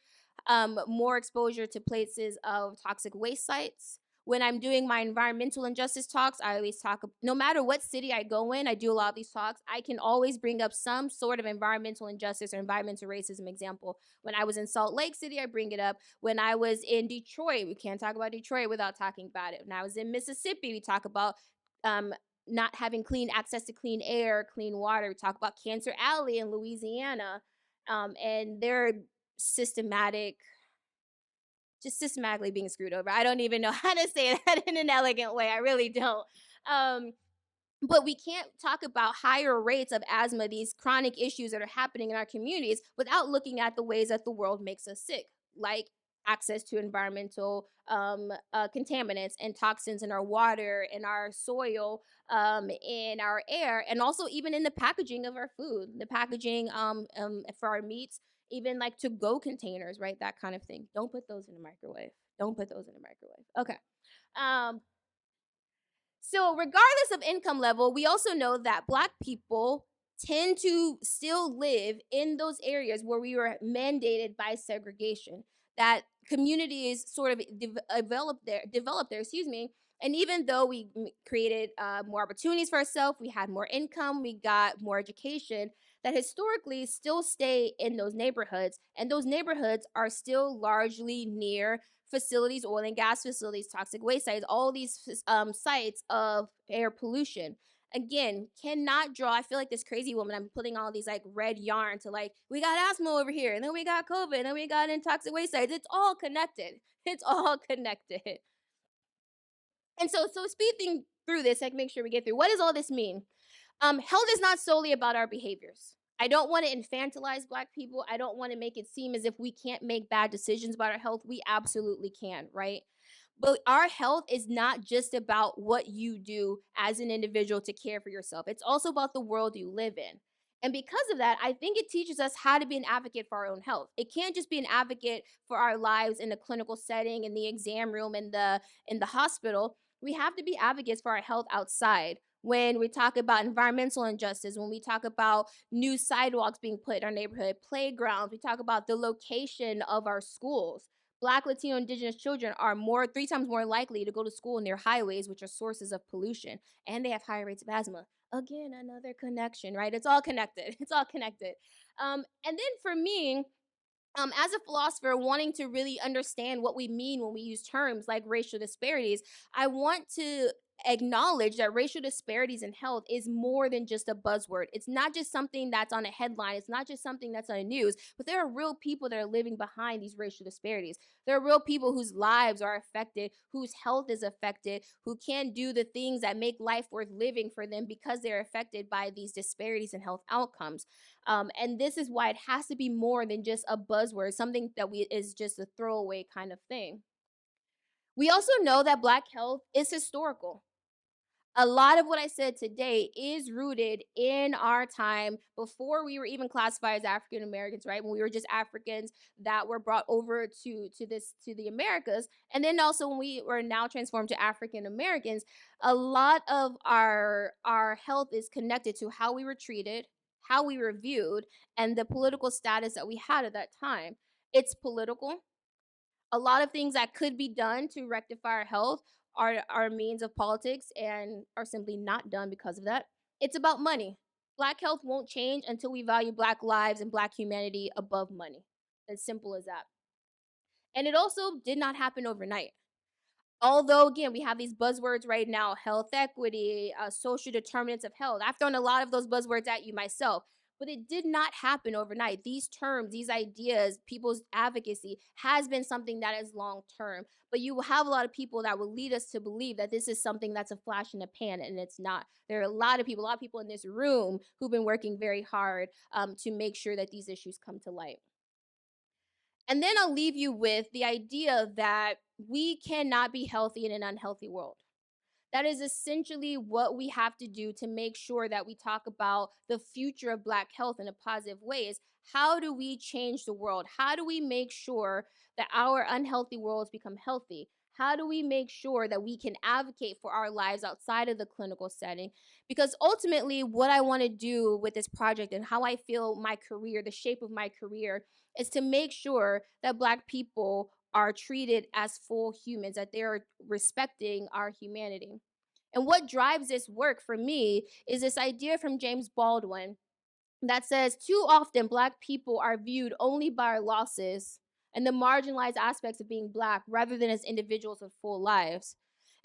more exposure to places of toxic waste sites. When I'm doing my environmental injustice talks, I always talk, no matter what city I go in, I do a lot of these talks, I can always bring up some sort of environmental injustice or environmental racism example. When I was in Salt Lake City, I bring it up. When I was in Detroit, we can't talk about Detroit without talking about it. When I was in Mississippi, we talk about um, not having clean access to clean air, clean water. We talk about Cancer Alley in Louisiana, and their systematic, just systematically being screwed over. I don't even know how to say that in an elegant way. I really don't. Um, but we can't talk about higher rates of asthma, these chronic issues that are happening in our communities, without looking at the ways that the world makes us sick, like access to environmental contaminants and toxins in our water, in our soil, in our air, and also even in the packaging of our food, the packaging for our meats, even like to go containers, right? That kind of thing. Don't put those in the microwave. Don't put those in the microwave. Okay. Um, so, regardless of income level, we also know that Black people tend to still live in those areas where we were mandated by segregation. That communities sort of developed there. Excuse me. And even though we created more opportunities for ourselves, we had more income, we got more education, that historically still stay in those neighborhoods, and those neighborhoods are still largely near facilities, oil and gas facilities, toxic waste sites, all these sites of air pollution. Again, cannot draw. I feel like this crazy woman. I'm putting all these like red yarn to like, we got asthma over here, and then we got COVID, and then we got in toxic waste sites. It's all connected. It's all connected. And so speeding through this, like make sure we get through. What does all this mean? Health is not solely about our behaviors. I don't want to infantilize Black people. I don't want to make it seem as if we can't make bad decisions about our health. We absolutely can, right? But our health is not just about what you do as an individual to care for yourself. It's also about the world you live in. And because of that, I think it teaches us how to be an advocate for our own health. It can't just be an advocate for our lives in a clinical setting, in the exam room, in the hospital. We have to be advocates for our health outside. When we talk about environmental injustice, when we talk about new sidewalks being put in our neighborhood, playgrounds, we talk about the location of our schools. Black, Latino, Indigenous children are 3 times more likely to go to school near highways, which are sources of pollution, and they have higher rates of asthma. Again, another connection, right? It's all connected. It's all connected. And then for me, as a philosopher, wanting to really understand what we mean when we use terms like racial disparities, I want to acknowledge that racial disparities in health is more than just a buzzword. It's not just something that's on a headline, it's not just something that's on the news, but there are real people that are living behind these racial disparities. There are real people whose lives are affected, whose health is affected, who can't do the things that make life worth living for them because they're affected by these disparities in health outcomes. And this is why it has to be more than just a buzzword, something that we is just a throwaway kind of thing. We also know that Black health is historical. A lot of what I said today is rooted in our time before we were even classified as African Americans, right? When we were just Africans that were brought over to the Americas, and then also when we were now transformed to African Americans, a lot of our health is connected to how we were treated, how we were viewed, and the political status that we had at that time. It's political. A lot of things that could be done to rectify our health are means of politics and are simply not done because of that. It's about money. Black health won't change until we value Black lives and Black humanity above money. As simple as that. And it also did not happen overnight. Although, again, we have these buzzwords right now: health equity, social determinants of health. I've thrown a lot of those buzzwords at you myself, but it did not happen overnight. These terms, these ideas, people's advocacy has been something that is long term. But you will have a lot of people that will lead us to believe that this is something that's a flash in the pan, and it's not. There are a lot of people in this room who've been working very hard to make sure that these issues come to light. And then I'll leave you with the idea that we cannot be healthy in an unhealthy world. That is essentially what we have to do to make sure that we talk about the future of Black health in a positive way. Is how do we change the world? How do we make sure that our unhealthy worlds become healthy? How do we make sure that we can advocate for our lives outside of the clinical setting? Because ultimately, what I want to do with this project and how I feel my career, the shape of my career, is to make sure that Black people are treated as full humans, that they're respecting our humanity. And what drives this work for me is this idea from James Baldwin that says too often Black people are viewed only by our losses and the marginalized aspects of being Black rather than as individuals with full lives.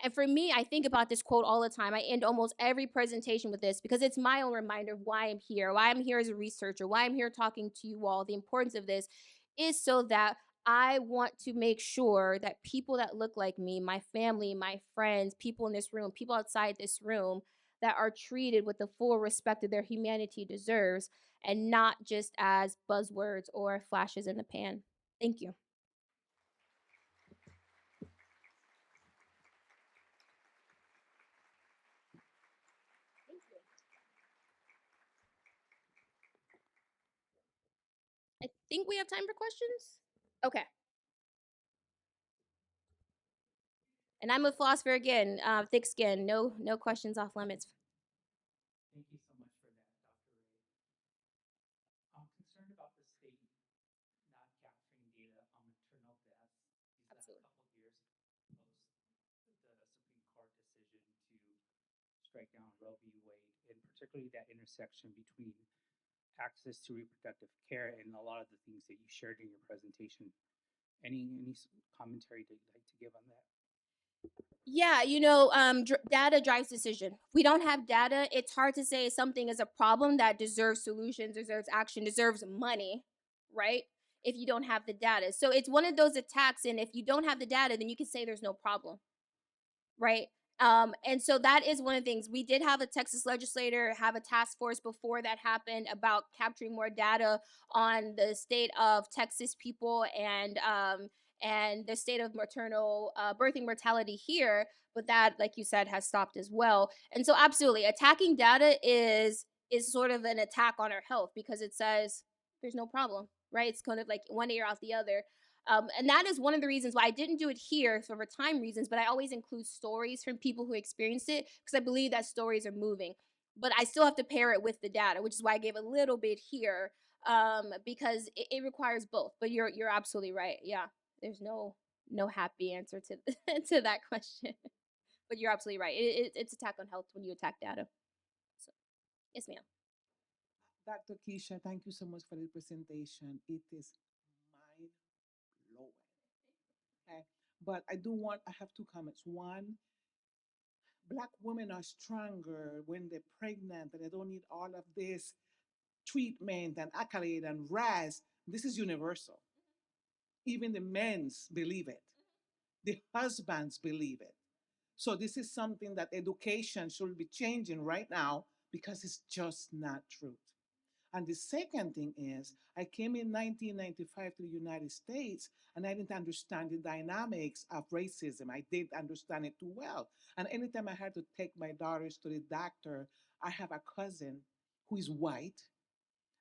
And for me, I think about this quote all the time. I end almost every presentation with this because it's my own reminder of why I'm here, why I'm here as a researcher, why I'm here talking to you all. The importance of this is so that I want to make sure that people that look like me, my family, my friends, people in this room, people outside this room, that are treated with the full respect that their humanity deserves and not just as buzzwords or flashes in the pan. Thank you. Thank you. I think we have time for questions. Okay. And I'm a philosopher again, thick skin, no questions off limits. Thank you so much for that, Dr. Ray. I'm concerned about the state not capturing data on maternal deaths these last Absolutely. couple of years post the Supreme Court decision to strike down Roe v. Wade, and particularly that intersection between access to reproductive care and a lot of the things that you shared in your presentation. Any commentary that you'd like to give on that? Yeah, data drives decision. We don't have data. It's hard to say something is a problem that deserves solutions, deserves action, deserves money, right? If you don't have the data. So it's one of those attacks. And if you don't have the data, then you can say there's no problem, right? And so that is one of the things. We did have a Texas legislator have a task force before that happened about capturing more data on the state of Texas people and the state of maternal birthing mortality here. But that, like you said, has stopped as well. And so, absolutely, attacking data is sort of an attack on our health because it says there's no problem, right? It's kind of like one ear out the other. And that is one of the reasons why I didn't do it here for time reasons, but I always include stories from people who experienced it because I believe that stories are moving. But I still have to pair it with the data, which is why I gave a little bit here because it requires both. But you're absolutely right. Yeah, there's no happy answer to to that question. But you're absolutely right. It's attack on health when you attack data. So. Yes, ma'am. Dr. Keisha, thank you so much for the presentation. It is mind blowing. Okay. But I have two comments. One, Black women are stronger when they're pregnant and they don't need all of this treatment and accolade and rise. This is universal. Even the men's believe it, the husbands believe it. So this is something that education should be changing right now because it's just not true. And the second thing is, I came in 1995 to the United States and I didn't understand the dynamics of racism. I didn't understand it too well. And anytime I had to take my daughters to the doctor, I have a cousin who is white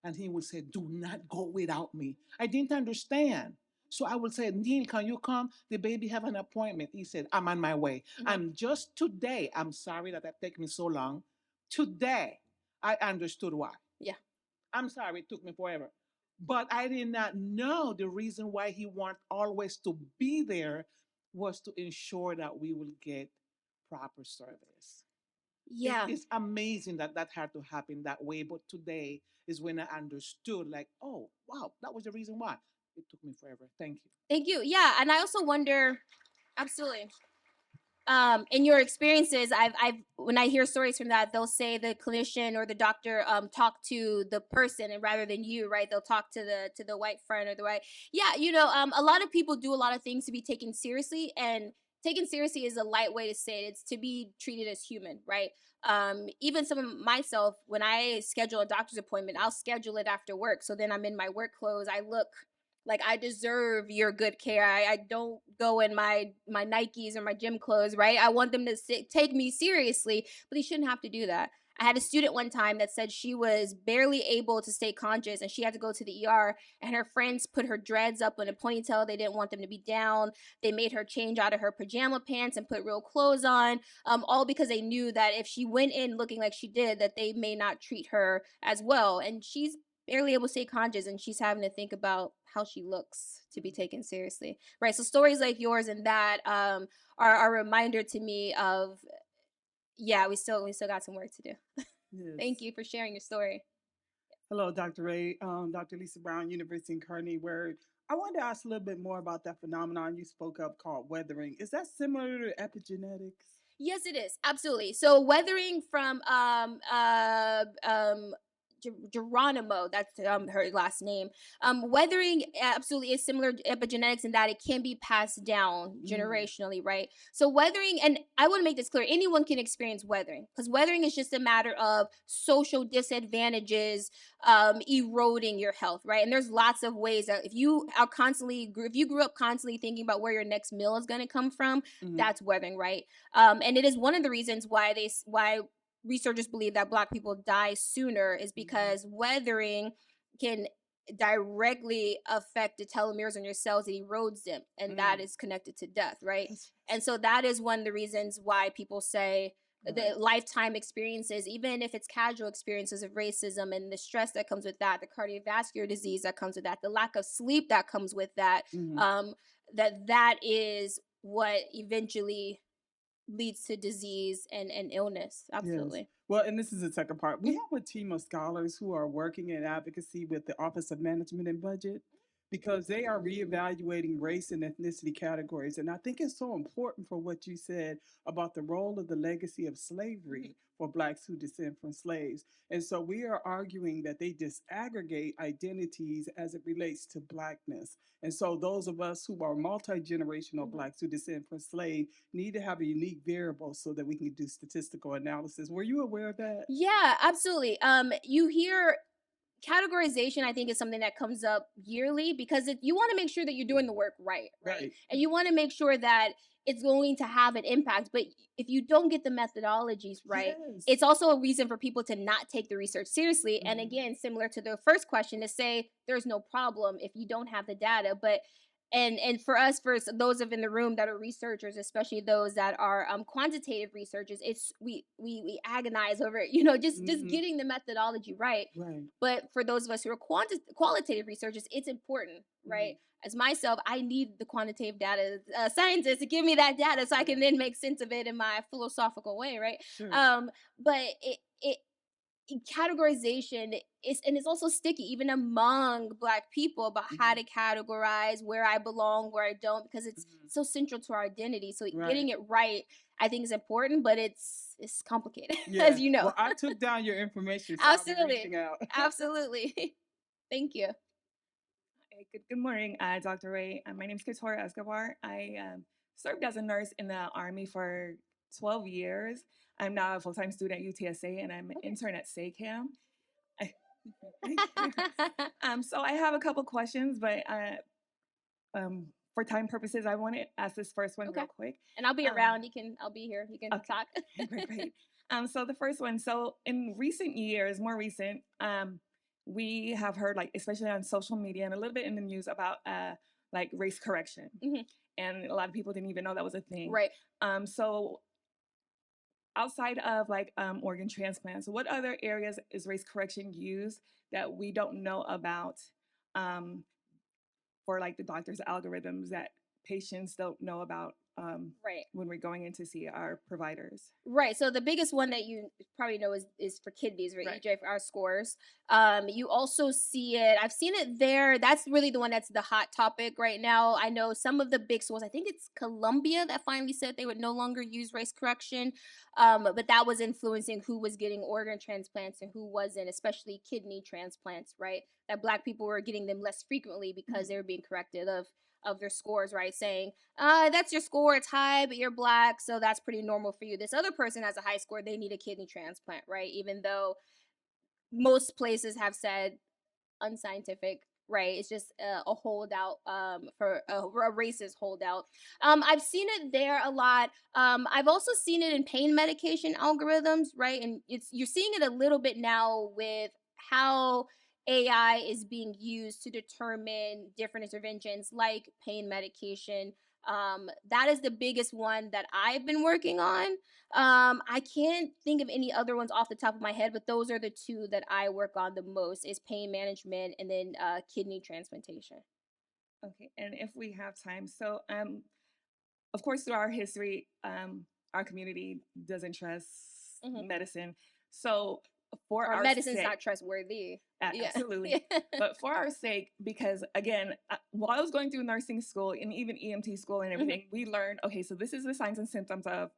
and he would say, "Do not go without me." I didn't understand. So I would say, "Neil, can you come? The baby have an appointment." He said, "I'm on my way." I'm just today, I'm sorry that it taken me so long. Today, I understood why. Yeah. I'm sorry, it took me forever. But I did not know the reason why he wanted always to be there was to ensure that we will get proper service. Yeah. It's amazing that that had to happen that way. But today is when I understood, like, oh, wow, that was the reason why. It took me forever. Thank you. Thank you. Yeah, and I also wonder, absolutely. In your experiences, I've when I hear stories from that, they'll say the clinician or the doctor talk to the person and rather than you, right? They'll talk to the white friend or the white. Yeah, a lot of people do a lot of things to be taken seriously, and taken seriously is a light way to say it. It's to be treated as human, right? Even some of myself, when I schedule a doctor's appointment, I'll schedule it after work. So then I'm in my work clothes. I look like I deserve your good care. I don't go in my Nikes or my gym clothes, right? I want them to take me seriously, but they shouldn't have to do that. I had a student one time that said she was barely able to stay conscious and she had to go to the ER, and her friends put her dreads up in a ponytail. They didn't want them to be down. They made her change out of her pajama pants and put real clothes on, all because they knew that if she went in looking like she did, that they may not treat her as well. And she's barely able to stay conscious, and she's having to think about how she looks to be taken seriously, right? So stories like yours and that are a reminder to me of, yeah, we still got some work to do. Yes. Thank you for sharing your story. Hello, Dr. Ray, Dr. Lisa Brown, University Incarnate Word. I wanted to ask a little bit more about that phenomenon you spoke of called weathering. Is that similar to epigenetics? Yes, it is. Absolutely. So weathering from Geronimo, that's her last name. Weathering absolutely is similar to epigenetics in that it can be passed down generationally, right? So weathering, and I want to make this clear, anyone can experience weathering because weathering is just a matter of social disadvantages eroding your health, right? And there's lots of ways that if you grew up constantly thinking about where your next meal is going to come from, that's weathering, right? And it is one of the reasons why researchers believe that Black people die sooner is because weathering can directly affect the telomeres in your cells. It erodes them, and that is connected to death, right? And so that is one of the reasons why people say the lifetime experiences, even if it's casual experiences of racism and the stress that comes with that, the cardiovascular disease that comes with that, the lack of sleep that comes with that, that is what eventually leads to disease and illness. Absolutely. Yes. Well, and this is the second part. We have a team of scholars who are working in advocacy with the Office of Management and Budget because they are reevaluating race and ethnicity categories. And I think it's so important for what you said about the role of the legacy of slavery for Blacks who descend from slaves. And so we are arguing that they disaggregate identities as it relates to Blackness. And so those of us who are multi-generational Blacks who descend from slaves need to have a unique variable so that we can do statistical analysis. Were you aware of that? Yeah, absolutely. You hear categorization, I think, is something that comes up yearly because you want to make sure that you're doing the work right? And you want to make sure that it's going to have an impact. But if you don't get the methodologies right, it's also a reason for people to not take the research seriously. And again, similar to the first question, to say there's no problem if you don't have the data. But and for us, for those of in the room that are researchers, especially those that are quantitative researchers, it's we agonize over it, just getting the methodology right. But for those of us who are qualitative researchers, it's important, right? As myself, I need the quantitative data scientists to give me that data so I can then make sense of it in my philosophical way, right? But categorization is, and it's also sticky even among Black people about how to categorize where I belong, where I don't, because it's so central to our identity. So Right. getting it right, I think, is important, but it's complicated, Yeah. as you know. Well, I took down your information, so I'll be Absolutely. reaching out. Absolutely. Thank you. Hey, good morning, Dr. Ray. My name is Katora Escobar. I served as a nurse in the Army for 12 years. I'm now a full-time student at UTSA, and I'm an intern at SACAM. Thank you. So I have a couple questions, but for time purposes, I want to ask this first one real quick. And I'll be around. I'll be here. You can talk. Great. So the first one. So in recent years, more recent, we have heard, like, especially on social media and a little bit in the news, about like race correction, and a lot of people didn't even know that was a thing. Right. So outside of like organ transplants, what other areas is race correction used that we don't know about, for like the doctor's algorithms that patients don't know about Right. when we're going in to see our providers? Right. So the biggest one that you probably know is for kidneys, right? Right. EJ, for our scores. You also see it. I've seen it there. That's really the one that's the hot topic right now. I know some of the big schools. I think it's Columbia that finally said they would no longer use race correction, but that was influencing who was getting organ transplants and who wasn't, especially kidney transplants. Right. That Black people were getting them less frequently because they were being corrected of their scores, right? Saying, that's your score, it's high, but you're Black, so that's pretty normal for you. This other person has a high score, they need a kidney transplant, right? Even though most places have said unscientific, right? It's just a holdout, for a racist holdout. I've seen it there a lot. I've also seen it in pain medication algorithms, right? And you're seeing it a little bit now with how AI is being used to determine different interventions like pain medication. That is the biggest one that I've been working on. I can't think of any other ones off the top of my head, but those are the two that I work on the most: is pain management and then kidney transplantation. Okay, and if we have time, so of course, through our history, our community doesn't trust medicine. So for our our medicine's sake, not trustworthy. absolutely. But for our sake, because again, while I was going through nursing school and even EMT school and everything, we learned, okay, so this is the signs and symptoms of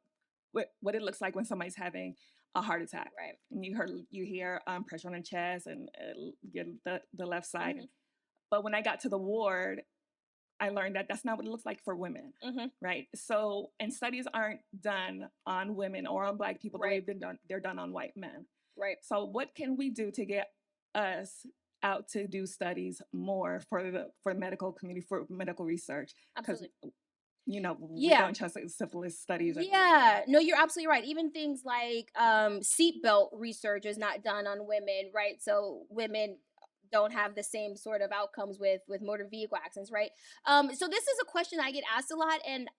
what it looks like when somebody's having a heart attack. Right. And you hear pressure on the chest and the left side. But when I got to the ward, I learned that that's not what it looks like for women, right? So, and studies aren't done on women or on Black people. Right. They're done on white men. Right. So what can we do to get us out to do studies more for the medical community, for medical research? Absolutely. You know, we don't trust syphilis studies. No, you're absolutely right. Even things like seatbelt research is not done on women, right? So women don't have the same sort of outcomes with motor vehicle accidents, right? So this is a question I get asked a lot, and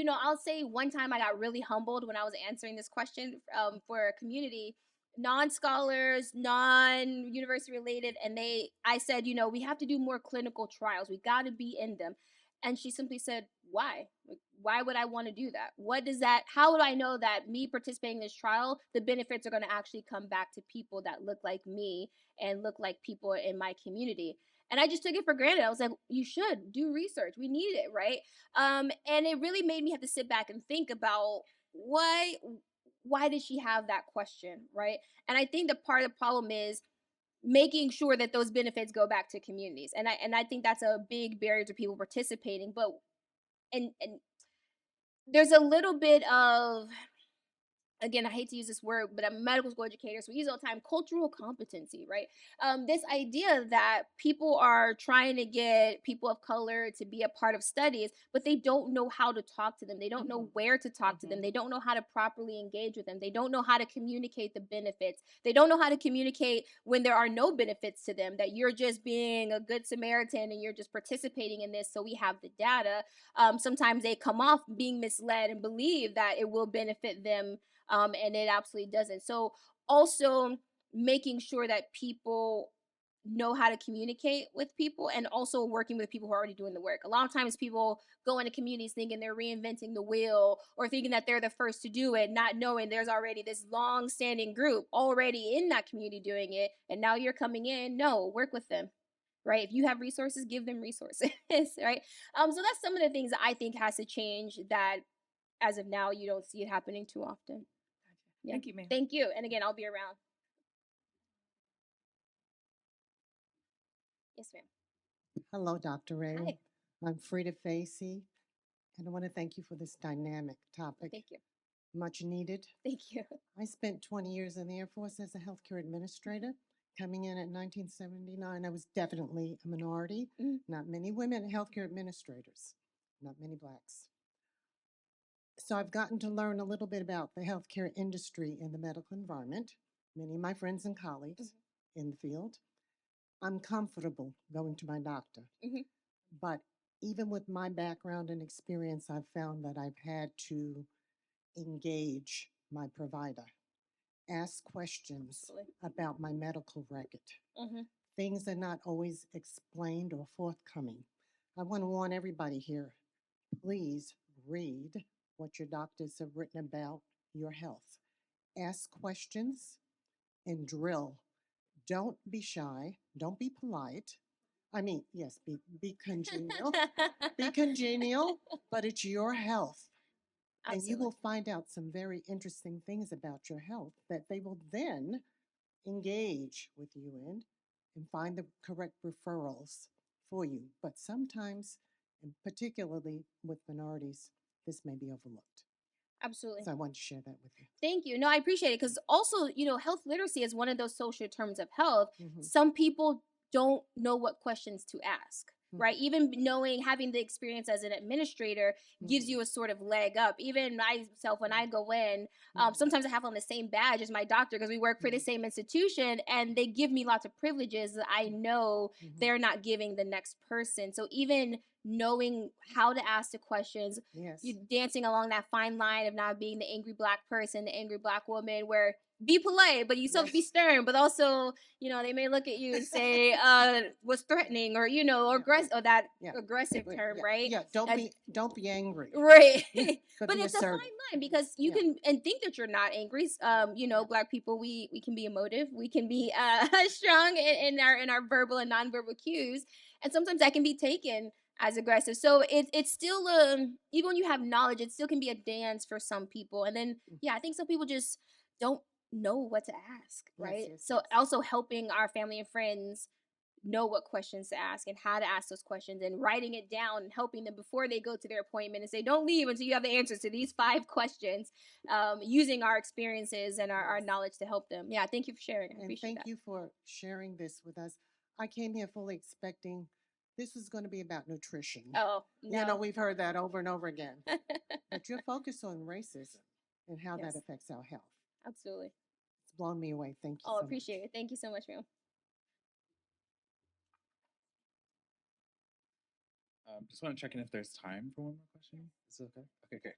I'll say one time I got really humbled when I was answering this question for a community, non-scholars, non-university related, and I said, we have to do more clinical trials. We got to be in them. And she simply said, why? Why would I want to do that? How would I know that me participating in this trial, the benefits are going to actually come back to people that look like me and look like people in my community? And I just took it for granted. I was like, you should do research. We need it, right? And it really made me have to sit back and think about why did she have that question, right? And I think the part of the problem is making sure that those benefits go back to communities. And I think that's a big barrier to people participating. But and there's a little bit of, again, I hate to use this word, but I'm a medical school educator, so we use it all the time, cultural competency, right? This idea that people are trying to get people of color to be a part of studies, but they don't know how to talk to them. They don't know where to talk to them. They don't know how to properly engage with them. They don't know how to communicate the benefits. They don't know how to communicate when there are no benefits to them, that you're just being a good Samaritan and you're just participating in this so we have the data. Sometimes they come off being misled and believe that it will benefit them, and it absolutely doesn't. So also making sure that people know how to communicate with people, and also working with people who are already doing the work. A lot of times people go into communities thinking they're reinventing the wheel, or thinking that they're the first to do it, not knowing there's already this long standing group already in that community doing it, and now you're coming in. No, work with them. Right? If you have resources, give them resources. Right? So that's some of the things that I think has to change, that as of now you don't see it happening too often. Gotcha. Yeah. Thank you, ma'am. Thank you. And again, I'll be around. Yes, ma'am. Hello, Dr. Ray. Hi. I'm Frida Facey, and I want to thank you for this dynamic topic. Thank you. Much needed. Thank you. I spent 20 years in the Air Force as a healthcare administrator. Coming in at 1979, I was definitely a minority. Mhm. Not many women healthcare administrators, not many blacks. So I've gotten to learn a little bit about the healthcare industry and the medical environment. Many of my friends and colleagues in the field. I'm comfortable going to my doctor. Mhm. But even with my background and experience, I've found that I've had to engage my provider, ask questions Absolutely. about my medical record. Mhm. Things are not always explained or forthcoming. I want to warn everybody here, please read what your doctors have written about your health. Ask questions and drill. Don't be shy. Don't be polite. I mean, yes, be congenial. Be congenial, but it's your health. And you Absolutely. will find out some very interesting things about your health that they will then engage with you in and find the correct referrals for you. But sometimes, and particularly with minorities, this may be overlooked. Absolutely. So I wanted to share that with you. Thank you. No, I appreciate it, because also, health literacy is one of those social terms of health. Mhm. Some people don't know what questions to ask, Mhm. right? Even having the experience as an administrator gives Mhm. you a sort of leg up. Even myself, when I go in, Mhm. sometimes I have on the same badge as my doctor because we work for the Mhm. same institution, and they give me lots of privileges that I know Mhm. they're not giving the next person. So even knowing how to ask the questions, Yes. you dancing along that fine line of not being the angry black person, the angry black woman, where be polite, but you still have to be Yes. stern, but also, they may look at you and say, was threatening, or, or Yeah, aggressive, or that yeah. aggressive Wait, term, yeah, right? Yeah, don't be angry. Right. But But be it's a fine assertive. line, because you Yeah. can and think that you're not angry. Black people, we can be emotive, we can be strong in our verbal and nonverbal cues, and sometimes that can be taken as aggressive. So it's still even when you have knowledge, it still can be a dance for some people. And then I think some people just don't know what to ask, Yes, right? yes, So yes. also helping our family and friends know what questions to ask and how to ask those questions, and writing it down and helping them before they go to their appointment, and say, don't leave until you have the answers to these 5 questions, using our experiences and our Yes. knowledge to help them. Yeah, thank you for sharing. I And appreciate thank that. you for sharing this with us. I came here fully expecting this was going to be about nutrition. Oh, no. We've heard that over and over again. But you're focused on racism and how Yes. that affects our health. Absolutely. It's blown me away. Thank you Oh, so appreciate much. it. Thank you so much, ma'am. Just want to check in if there's time for one more question. Is it okay? Okay, great.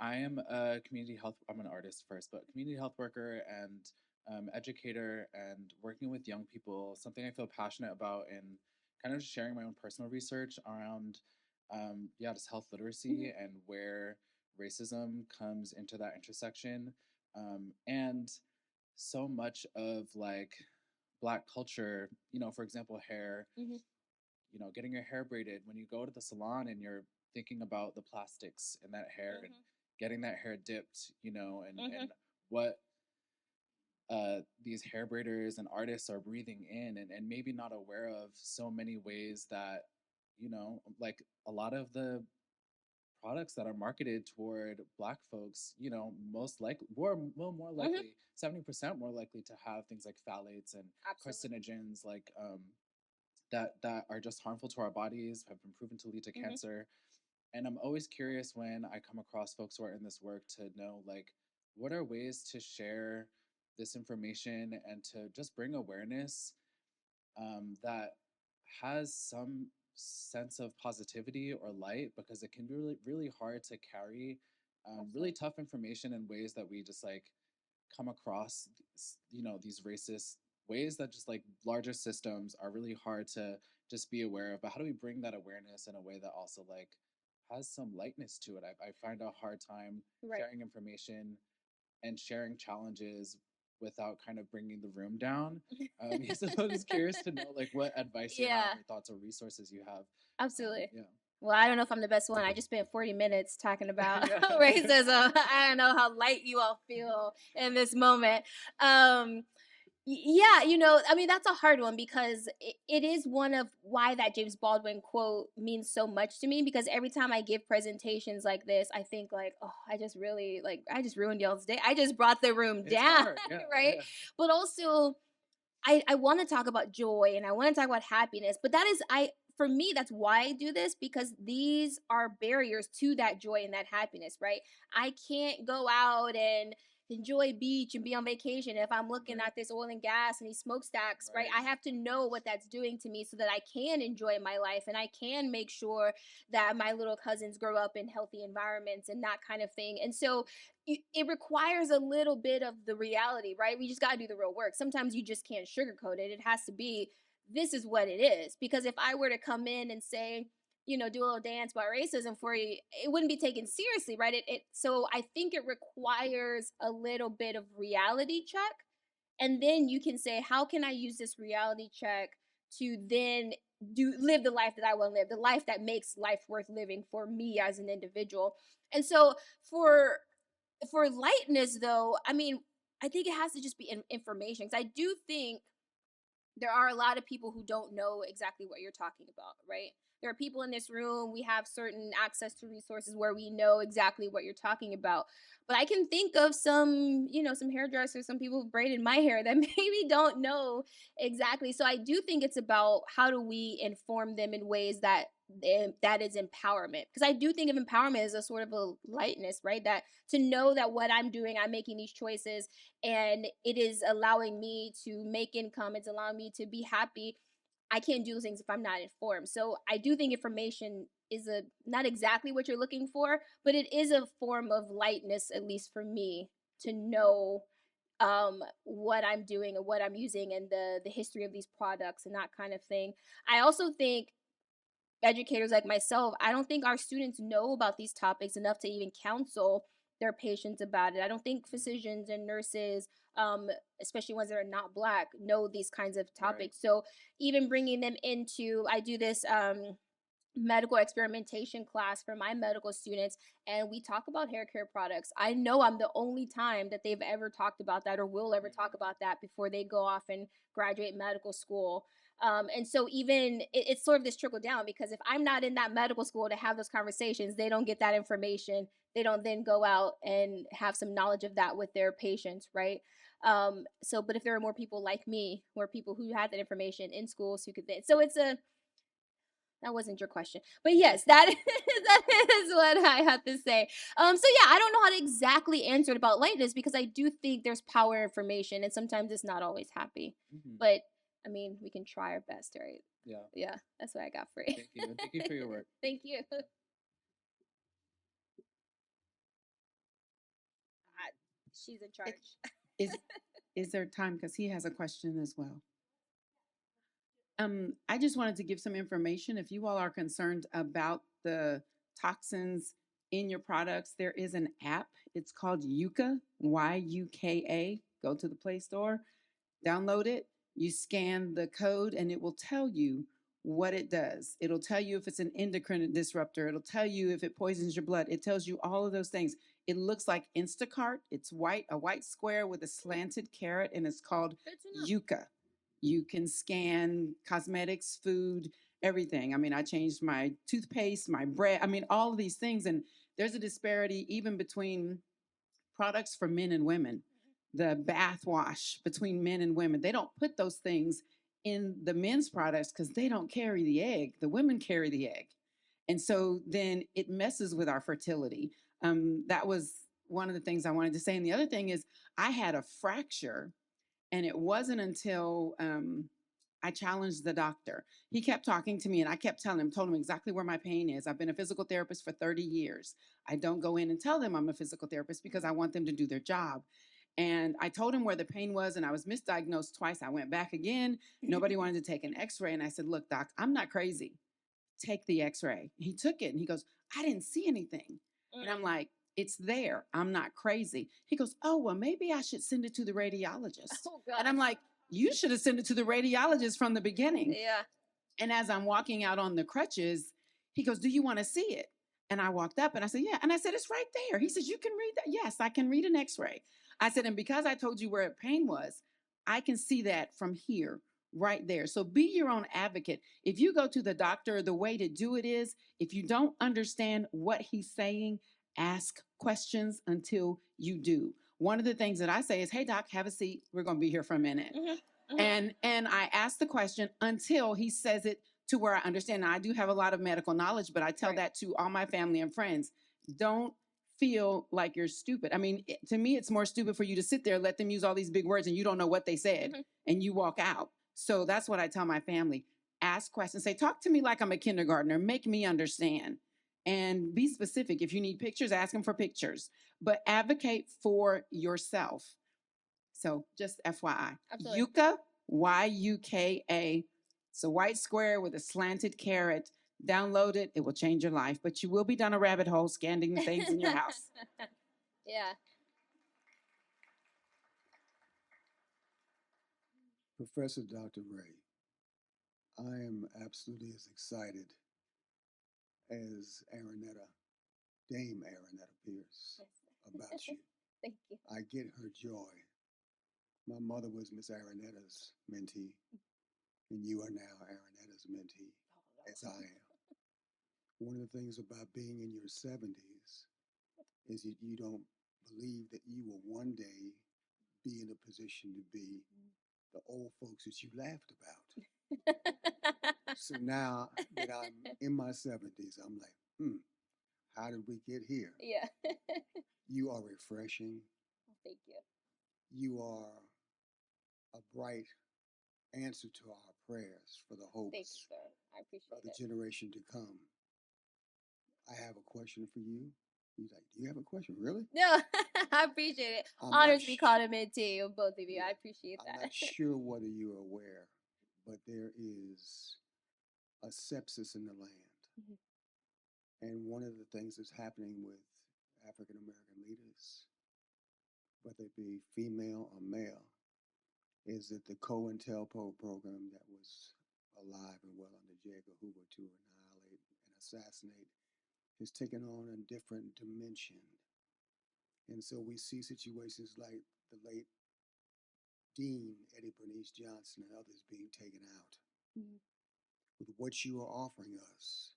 I am a community health. I'm an artist first, but community health worker and educator, and working with young people. Something I feel passionate about, and kind of just sharing my own personal research around, just health literacy and where racism comes into that intersection, and so much of like Black culture. For example, hair. Getting your hair braided, when you go to the salon and you're thinking about the plastics in that hair and getting that hair dipped, and what these hair braiders and artists are breathing in, and maybe not aware of so many ways that, like a lot of the products that are marketed toward Black folks, most likely, more likely, 70% more likely to have things like phthalates and Absolutely. carcinogens, like that are just harmful to our bodies, have been proven to lead to cancer. And I'm always curious when I come across folks who are in this work to know, like, what are ways to share this information and to just bring awareness, that has some sense of positivity or light, because it can be really, really hard to carry really tough information in ways that we just like come across these racist ways that just like larger systems are really hard to just be aware of. But how do we bring that awareness in a way that also like has some lightness to it? I find a hard time Right. sharing information and sharing challenges without kind of bringing the room down. So I'm just curious to know like what advice you Yeah, have or thoughts or resources you have. absolutely. Yeah. Well, I don't know if I'm the best one. I just spent 40 minutes talking about Yeah. racism. I don't know how light you all feel in this moment. Yeah, I mean, that's a hard one because it is one of why that James Baldwin quote means so much to me, because every time I give presentations like this, I think like, oh, I just really like, I just ruined y'all's day. I just brought the room It's down, hard. Yeah. right? Yeah. But also, I want to talk about joy and I want to talk about happiness, but that is, for me, that's why I do this, because these are barriers to that joy and that happiness, right? I can't go out and enjoy beach and be on vacation if I'm looking Right. at this oil and gas and these smokestacks, right? Right. I have to know what that's doing to me so that I can enjoy my life and I can make sure that my little cousins grow up in healthy environments and that kind of thing. And so it requires a little bit of the reality, right? We just got to do the real work. Sometimes you just can't sugarcoat it. It has to be, this is what it is. Because if I were to come in and say, do a little dance about racism for you, it wouldn't be taken seriously, right? So I think it requires a little bit of reality check. And then you can say, how can I use this reality check to then live the life that I want to live, the life that makes life worth living for me as an individual. And so for lightness, though, I mean, I think it has to just be information, because I do think there are a lot of people who don't know exactly what you're talking about, right? There are people in this room, we have certain access to resources where we know exactly what you're talking about. But I can think of some hairdressers, some people who've braided my hair that maybe don't know exactly. So I do think it's about how do we inform them in ways that is empowerment. Because I do think of empowerment as a sort of a lightness, right? That to know that what I'm doing, I'm making these choices and it is allowing me to make income, it's allowing me to be happy. I can't do those things if I'm not informed. So I do think information is not exactly what you're looking for, but it is a form of lightness, at least for me, to know what I'm doing and what I'm using and the history of these products and that kind of thing. I also think educators like myself, I don't think our students know about these topics enough to even counsel their patients about it. I don't think physicians and nurses, um, especially ones that are not Black, know these kinds of topics. Right. So even bringing them into, I do this medical experimentation class for my medical students, and we talk about hair care products. I know I'm the only time that they've ever talked about that or will ever talk about that before they go off and graduate medical school. And so even it's sort of this trickle down, because if I'm not in that medical school to have those conversations, they don't get that information. They don't then go out and have some knowledge of that with their patients, right? But if there are more people like me, more people who had that information in schools who could then, so that wasn't your question, but yes, that is, that is what I have to say. So yeah, I don't know how to exactly answer it about lightness, because I do think there's power in information, and sometimes it's not always happy. Mm-hmm. But I mean, we can try our best, right? Yeah. Yeah, that's what I got for you. Thank you. And thank you for your work. Thank you. She's in charge. Is there time? Because he has a question as well. I just wanted to give some information. If you all are concerned about the toxins in your products, there is an app. It's called Yuka, Yuka. Go to the Play Store, download it. You scan the code, and it will tell you what it does. It'll tell you if it's an endocrine disruptor. It'll tell you if it poisons your blood. It tells you all of those things. It looks like Instacart. It's white, a white square with a slanted carrot, and it's called Yuka. You can scan cosmetics, food, everything. I mean, I changed my toothpaste, my bread. I mean, all of these things. And there's a disparity even between products for men and women. The bath wash between men and women. They don't put those things in the men's products because they don't carry the egg. The women carry the egg. And so then it messes with our fertility. That was one of the things I wanted to say. And the other thing is, I had a fracture, and it wasn't until I challenged the doctor. He kept talking to me, and I kept told him exactly where my pain is. I've been a physical therapist for 30 years. I don't go in and tell them I'm a physical therapist because I want them to do their job. And I told him where the pain was, and I was misdiagnosed twice. I went back again. Nobody wanted to take an x-ray. And I said, look, doc, I'm not crazy. Take the x-ray. He took it and he goes, I didn't see anything. And I'm like, it's there. I'm not crazy. He goes, oh, well, maybe I should send it to the radiologist. Oh, God. And I'm like, you should have sent it to the radiologist from the beginning. Yeah. And as I'm walking out on the crutches, he goes, do you want to see it? And I walked up and I said, yeah. And I said, it's right there. He says, you can read that? Yes, I can read an x-ray. I said, and because I told you where pain was, I can see that from here, right there. So be your own advocate. If you go to the doctor, the way to do it is, if you don't understand what he's saying, ask questions until you do. One of the things that I say is, hey, doc, have a seat. We're going to be here for a minute. And I ask the question until he says it to where I understand. Now, I do have a lot of medical knowledge, but I tell that to all my family and friends. Don't feel like you're stupid. I mean, to me, it's more stupid for you to sit there, let them use all these big words and you don't know what they said and you walk out. So that's what I tell my family. Ask questions. Say, talk to me like I'm a kindergartner. Make me understand. And be specific. If you need pictures, ask them for pictures. But advocate for yourself. So just FYI. Absolutely. Yuka, Y-U-K-A. It's a white square with a slanted caret. Download it. It will change your life. But you will be down a rabbit hole scanning the things in your house. Yeah. Professor Dr. Ray, I am absolutely as excited as Dame Aranetta Pierce, about you. Thank you. I get her joy. My mother was Miss Aranetta's mentee, and you are now Aranetta's mentee, as I am. One of the things about being in your 70s is that you don't believe that you will one day be in a position to be the old folks that you laughed about. So now that I'm in my 70s, I'm like, how did we get here? Yeah. You are refreshing. Thank you. You are a bright answer to our prayers for the hopes Thank you, sir. I appreciate of the it. generation to come. I have a question for you. He's like, do you have a question? Really? No, I appreciate it. Honor to be called a mentee of both of you. I appreciate that. I'm not sure whether you're aware, but there is a sepsis in the land. And one of the things that's happening with African American leaders, whether it be female or male, is that the COINTELPRO program that was alive and well under J. Edgar Hoover to annihilate and assassinate has taken on a different dimension. And so we see situations like the late Dean Eddie Bernice Johnson and others being taken out. With what you are offering us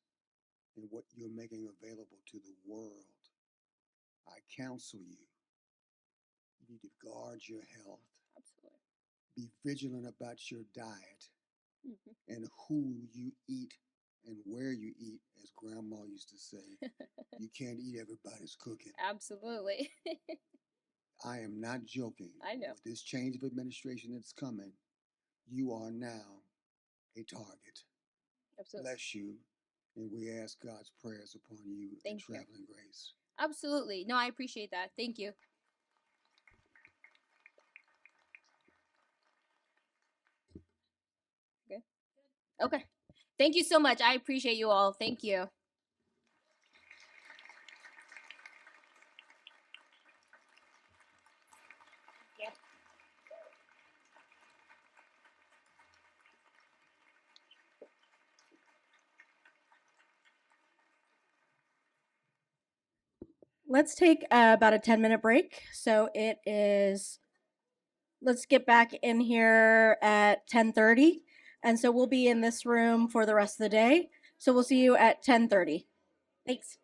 and what you're making available to the world, I counsel you. You need to guard your health. Absolutely. Be vigilant about your diet and who you eat and where you eat. As Grandma used to say, you can't eat everybody's cooking. Absolutely. I am not joking. I know. With this change of administration that's coming, you are now a target. Absolutely. Bless you, and we ask God's prayers upon you and traveling grace. Absolutely. No, I appreciate that. Thank you. Okay. Okay. Thank you so much. I appreciate you all. Thank you. Let's take about a 10-minute break. So it is, let's get back in here at 10:30. And so we'll be in this room for the rest of the day. So we'll see you at 10:30. Thanks.